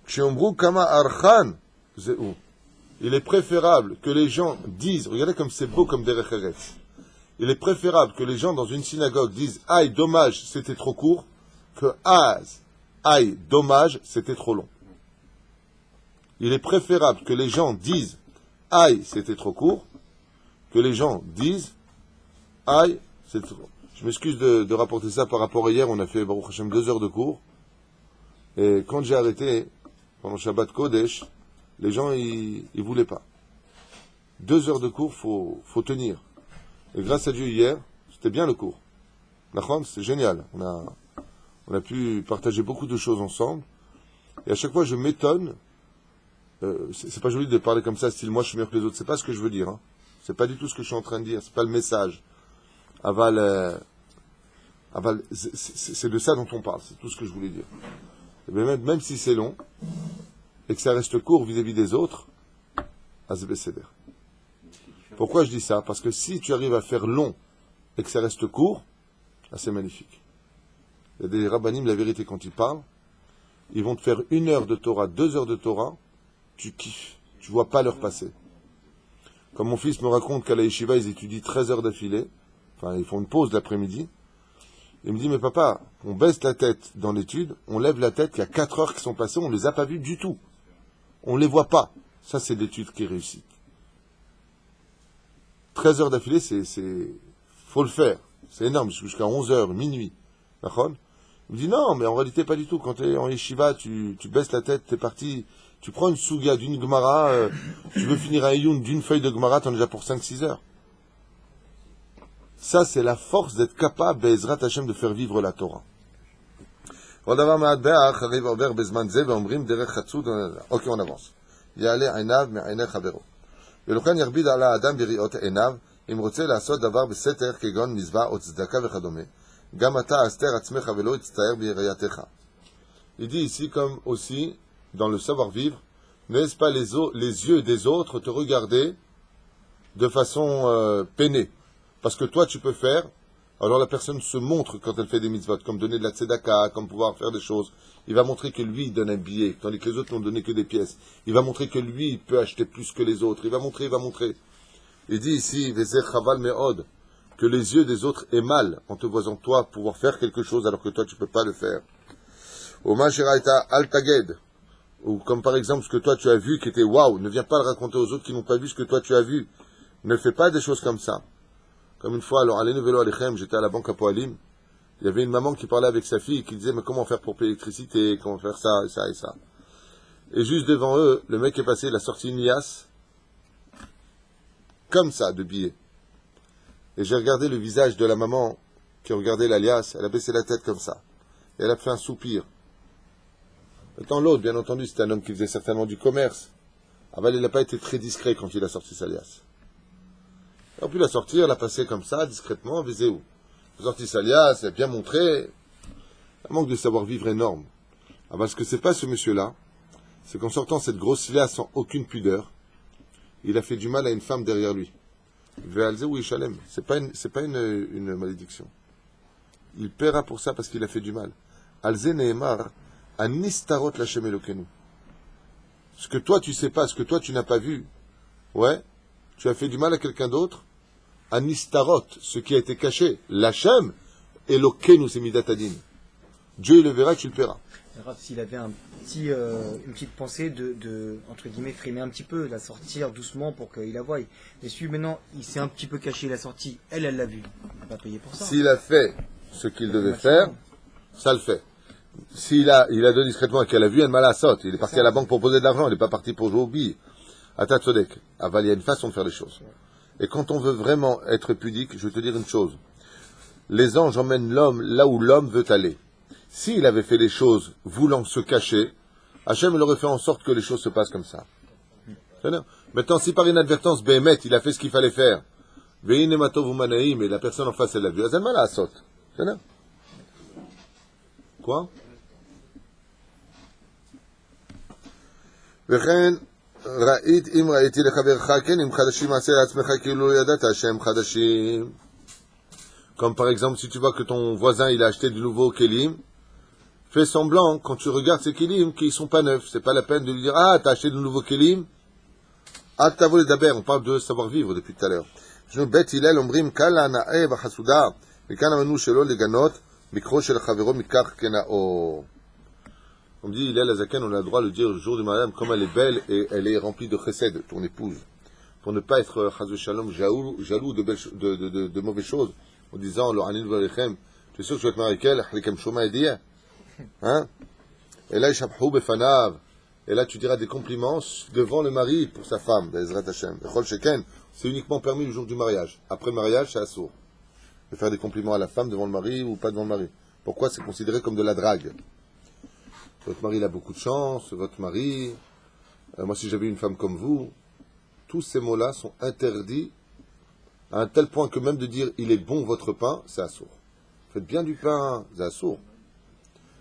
Kshiomru Kama Archan Zeu. Il est préférable que les gens disent, regardez comme c'est beau comme Derech Eretz. Il est préférable que les gens dans une synagogue disent aïe, dommage, c'était trop court, que aïe, dommage, c'était trop long. Il est préférable que les gens disent aïe, c'était trop court, que les gens disent aïe, c'est trop. Je m'excuse de rapporter ça par rapport à hier, on a fait Baruch Hashem 2 heures de cours, et quand j'ai arrêté, pendant Shabbat Kodesh, les gens, ils voulaient pas. 2 heures de cours, faut tenir. Et grâce à Dieu, hier, c'était bien le cours. C'est génial. On a pu partager beaucoup de choses ensemble. Et à chaque fois, je m'étonne. C'est pas joli de parler comme ça, style moi je suis meilleur que les autres. C'est pas ce que je veux dire. Hein. C'est pas du tout ce que je suis en train de dire. C'est pas le message. C'est de ça dont on parle. C'est tout ce que je voulais dire. Mais même si c'est long et que ça reste court vis-à-vis des autres, c'est pourquoi je dis ça? Parce que si tu arrives à faire long et que ça reste court, c'est magnifique. Il y a des rabbanim, la vérité, quand ils parlent, ils vont te faire 1 heure de Torah, 2 heures de Torah, tu kiffes, tu vois pas l'heure passer. Comme mon fils me raconte qu'à la yeshiva, ils étudient 13 heures d'affilée, enfin, ils font une pause l'après-midi, il me dit, mais papa, on baisse la tête dans l'étude, on lève la tête, il y a 4 heures qui sont passées, on les a pas vues du tout. On les voit pas. Ça, c'est l'étude qui est réussie. 13 heures d'affilée, faut le faire. C'est énorme, jusqu'à 11 heures, minuit. D'accord? Il me dit, non, mais en réalité, pas du tout. Quand tu es en yeshiva, tu baisses la tête, tu es parti, tu prends une souga d'une Gemara, tu veux finir un Iyun d'une feuille de Gemara, tu en es déjà pour 5-6 heures. Ça, c'est la force d'être capable, Be'ezrat Hashem, de faire vivre la Torah. Ok, on avance. יעלה עיניו מעיני חברו. ולכן יכביד על האדם בראיות עיניו, אם רוצה לעשות דבר בסתר כגון מזבח או צדקה וכדומה. גם אתה אסתר עצמך ולא תצטער בראייתך. Il dit ici, comme aussi, dans le savoir-vivre, ne laisse pas les yeux des autres te regarder de façon peinée. Parce que toi, tu peux faire, alors la personne se montre quand elle fait des mitzvot, comme donner de la tzedaka, comme pouvoir faire des choses. Il va montrer que lui, il donne un billet, tandis que les autres n'ont donné que des pièces. Il va montrer que lui, il peut acheter plus que les autres. Il va montrer. Il dit ici, chaval me'od, que les yeux des autres aient mal en te voyant toi pouvoir faire quelque chose alors que toi, tu peux pas le faire. Oma shiraita al taged, ou comme par exemple ce que toi tu as vu qui était waouh, ne viens pas le raconter aux autres qui n'ont pas vu ce que toi tu as vu. Ne fais pas des choses comme ça. Comme une fois, alors, à l'Enouvelo Alechem, j'étais à la banque à Poalim, il y avait une maman qui parlait avec sa fille et qui disait, mais comment faire pour payer l'électricité, comment faire ça, et ça, et ça. Et juste devant eux, le mec est passé, il a sorti une liasse, comme ça, de billets. Et j'ai regardé le visage de la maman qui regardait la liasse, elle a baissé la tête comme ça. Et elle a fait un soupir. Maintenant, l'autre, bien entendu, c'était un homme qui faisait certainement du commerce. Il n'a pas été très discret quand il a sorti sa liasse. On a pu la sortir, la passer comme ça, discrètement, visez où. Il a sorti sa liasse, il a bien montré. Un manque de savoir-vivre énorme. Parce que c'est pas ce monsieur-là, c'est qu'en sortant cette grosse liasse sans aucune pudeur, il a fait du mal à une femme derrière lui. C'est pas une malédiction. Il paiera pour ça parce qu'il a fait du mal. Alze Nehemar, Anistarot Lachem Elokenu. Ce que toi tu sais pas, ce que toi tu n'as pas vu, ouais, tu as fait du mal à quelqu'un d'autre, Anistarot, ce qui a été caché, Lachem Elokenu, c'est Midatadin. Dieu il le verra, tu le paieras. S'il avait une petite pensée de entre guillemets, frimer un petit peu, la sortir doucement pour qu'il la voie. Et celui maintenant, il s'est un petit peu caché la sortie, elle l'a vu. Il n'a pas payé pour ça. S'il a fait ce qu'il devait faire, ça le fait. S'il a donné discrètement et qu'elle a vu, elle m'a la saute. Il est parti à la banque pour poser de l'argent, il n'est pas parti pour jouer au billes. Ata tzodek. Aval, il y a une façon de faire les choses. Et quand on veut vraiment être pudique, je vais te dire une chose. Les anges emmènent l'homme là où l'homme veut aller. S'il avait fait les choses voulant se cacher, Hachem aurait fait en sorte que les choses se passent comme ça. Maintenant, si par inadvertance, Béhémet, il a fait ce qu'il fallait faire, mais la personne en face, elle l'a vu, elle m'a la saute. Quoi? Comme par exemple, si tu vois que ton voisin il a acheté du nouveau kelim, fais semblant, quand tu regardes ces kelim, qu'ils sont pas neufs. C'est pas la peine de lui dire, ah, t'as acheté de nouveau kelim. Ah, t'as volé d'abord. On parle de savoir-vivre depuis tout à l'heure. On me dit, il est la zaken, on a le droit de le dire le jour du mariage, comme elle est belle et elle est remplie de chesed, ton épouse. Pour ne pas être, chazou shalom, jaloux de mauvaises choses. En disant, le Hanin Valechem, tu es sûr que je vais te marier avec elle, Halikem Shoma Ediya? Hein? Et là, Ishabhou Befanav, Et là, tu diras des compliments devant le mari pour sa femme, Bezrat Hashem. Bechol Sheken, c'est uniquement permis le jour du mariage. Après le mariage, c'est assourd. De faire des compliments à la femme devant le mari ou pas devant le mari. Pourquoi? C'est considéré comme de la drague. Votre mari, il a beaucoup de chance, votre mari... moi, si j'avais une femme comme vous, tous ces mots-là sont interdits à un tel point que même de dire « il est bon votre pain », c'est assourd. Faites bien du pain, c'est assourd.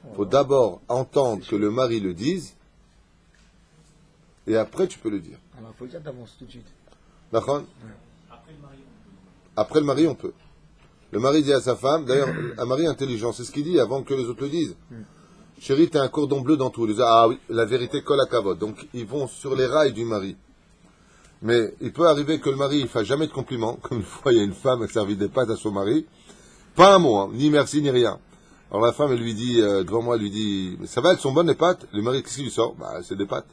Il faut d'abord entendre que le mari le dise, et après tu peux le dire. Alors, il faut le dire d'avance tout de suite. D'accord? Après le mari, on peut. Le mari dit à sa femme, d'ailleurs, un mari intelligent, c'est ce qu'il dit avant que les autres le disent. Chérie, t'as un cordon bleu dans tout. Ah oui, la vérité colle à cavote. Donc, ils vont sur les rails du mari. Mais il peut arriver que le mari ne fasse jamais de compliments. Comme une fois, il y a une femme qui a servi des pâtes à son mari. Pas un mot, hein, ni merci, ni rien. Alors la femme, elle lui dit, devant moi, elle lui dit, mais ça va, elles sont bonnes les pâtes? Le mari, qu'est-ce qu'il lui sort? Bah, c'est des pâtes.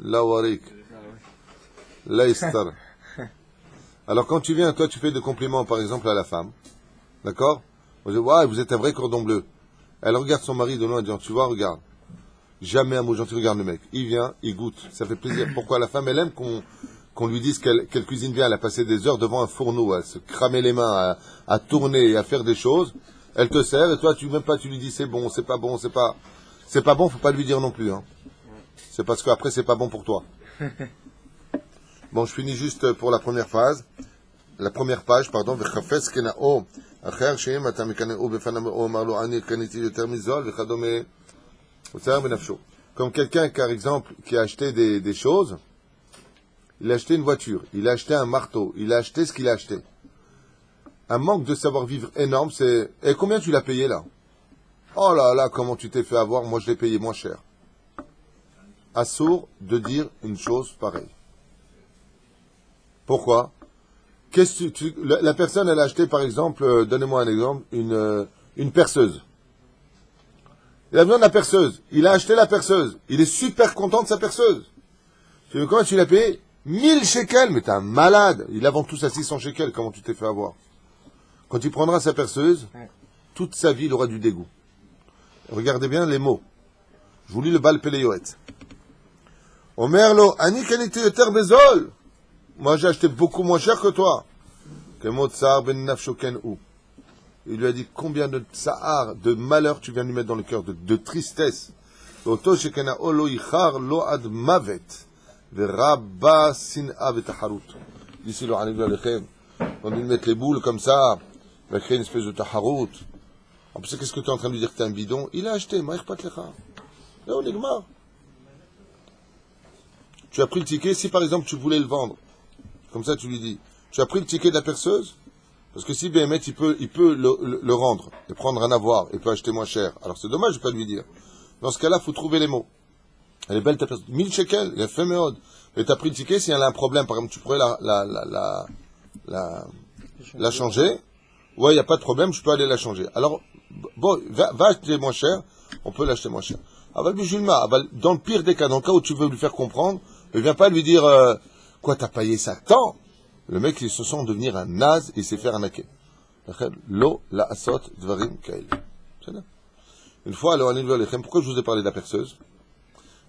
La warik. La istar. Alors quand tu viens, toi, tu fais des compliments, par exemple, à la femme. D'accord? On dit, ouais, vous êtes un vrai cordon bleu. Elle regarde son mari de loin en disant, tu vois, regarde. Jamais un mot gentil, regarde le mec. Il vient, il goûte. Ça fait plaisir. Pourquoi la femme, elle aime qu'on lui dise qu'elle cuisine bien. Elle a passé des heures devant un fourneau, à se cramer les mains, à tourner et à faire des choses. Elle te sert et toi, tu lui dis c'est bon, c'est pas bon, c'est pas bon, faut pas lui dire non plus, hein. C'est parce qu'après, c'est pas bon pour toi. Bon, je finis juste pour la première phase. La première page, pardon. Comme quelqu'un, par exemple, qui a acheté des choses, il a acheté une voiture, il a acheté un marteau, il a acheté ce qu'il a acheté. Un manque de savoir-vivre énorme, c'est... Et combien tu l'as payé, là? Oh là là, comment tu t'es fait avoir, moi je l'ai payé moins cher. Assourd de dire une chose pareille. Pourquoi? La personne, elle a acheté, par exemple, donnez-moi un exemple, une perceuse. Il a besoin de la perceuse. Il a acheté la perceuse. Il est super content de sa perceuse. Comment tu l'as payé? 1000 shekels. Mais t'es un malade. Il la vend tous à 600 shekels. Comment tu t'es fait avoir? Quand il prendra sa perceuse, toute sa vie, il aura du dégoût. Regardez bien les mots. Je vous lis le Bal Peleyoet. Omerlo, ani qualité yoter bezol. Moi, j'ai acheté beaucoup moins cher que toi. Kemotsar ben nafshoken ou. Il lui a dit combien de tsahar, de malheur tu viens lui mettre dans le cœur, de tristesse. Oto shekena olo ichar lo ad mavet. Verabba sin'a vetaharut. D'ici le Hanibla Lechem. Quand ils mettent les boules comme ça, il va créer une espèce de taharut. En plus, qu'est-ce que tu es en train de lui dire que tu es un bidon? Il a acheté, Maïr Patlecha. Là, on est gmar. Tu as pris le ticket, si par exemple tu voulais le vendre, comme ça tu lui dis, tu as pris le ticket de la perceuse, parce que si BMF il peut le rendre, et prendre un avoir, et peut acheter moins cher. Alors c'est dommage de ne pas lui dire. Dans ce cas-là, il faut trouver les mots. Elle est belle ta perceuse. 1000 shekels, il a fait méode. Mais tu as pris le ticket, si elle a un problème, par exemple, tu pourrais la changer. Ouais, il n'y a pas de problème, je peux aller la changer. Alors, bon, va acheter moins cher, on peut l'acheter moins cher. Aval Bijulma, dans le pire des cas, dans le cas où tu veux lui faire comprendre, ne viens pas lui dire, quoi, t'as payé ça tant? Le mec, il se sent devenir un naze, il sait faire un hacké. Lo, la asot, dvarim, kail. C'est là. Une fois, alors, pourquoi je vous ai parlé de la perceuse?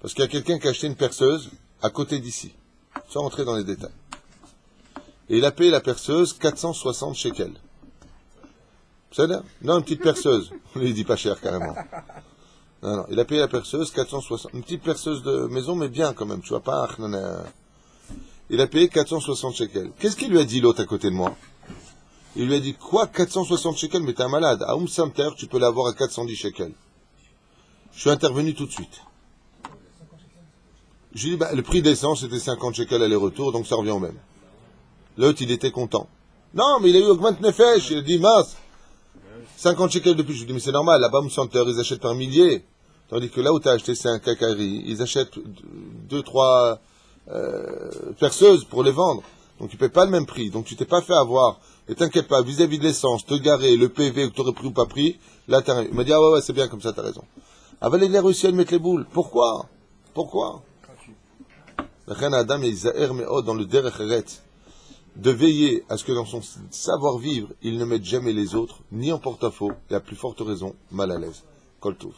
Parce qu'il y a quelqu'un qui a acheté une perceuse à côté d'ici, sans rentrer dans les détails. Et il a payé la perceuse 460 shekels. C'est là? Non, une petite perceuse. Il dit pas cher, carrément. Non, il a payé la perceuse 460. Une petite perceuse de maison, mais bien quand même, tu vois pas. Il a payé 460 shekels. Qu'est-ce qu'il lui a dit l'autre à côté de moi? Il lui a dit, quoi, 460 shekels? Mais t'es un malade. À Santer, tu peux l'avoir à 410 shekels. Je suis intervenu tout de suite. Je lui ai dit, le prix d'essence, c'était 50 shekels aller-retour, donc ça revient au même. L'autre, il était content. Non, mais il a eu augmente nefesh. Il a dit, mince, 50 shekels de plus. Je lui ai dit, mais c'est normal, là-bas, Santer, ils achètent par milliers. Tandis que là où tu as acheté, c'est un cacaillerie. Ils achètent 2-3 perceuses pour les vendre. Donc tu ne payes pas le même prix. Donc tu t'es pas fait avoir. Et t'inquiète pas, vis-à-vis de l'essence, te garer, le PV que tu aurais pris ou pas pris, là t'as... Il m'a dit, ah ouais, c'est bien comme ça, t'as raison. Aval, il a réussi à lui mettre les boules. Pourquoi? Adam dans le derech eretz, de veiller à ce que dans son savoir-vivre, il ne mette jamais les autres, ni en porte-à-faux, et à plus forte raison, mal à l'aise. Kol Tov.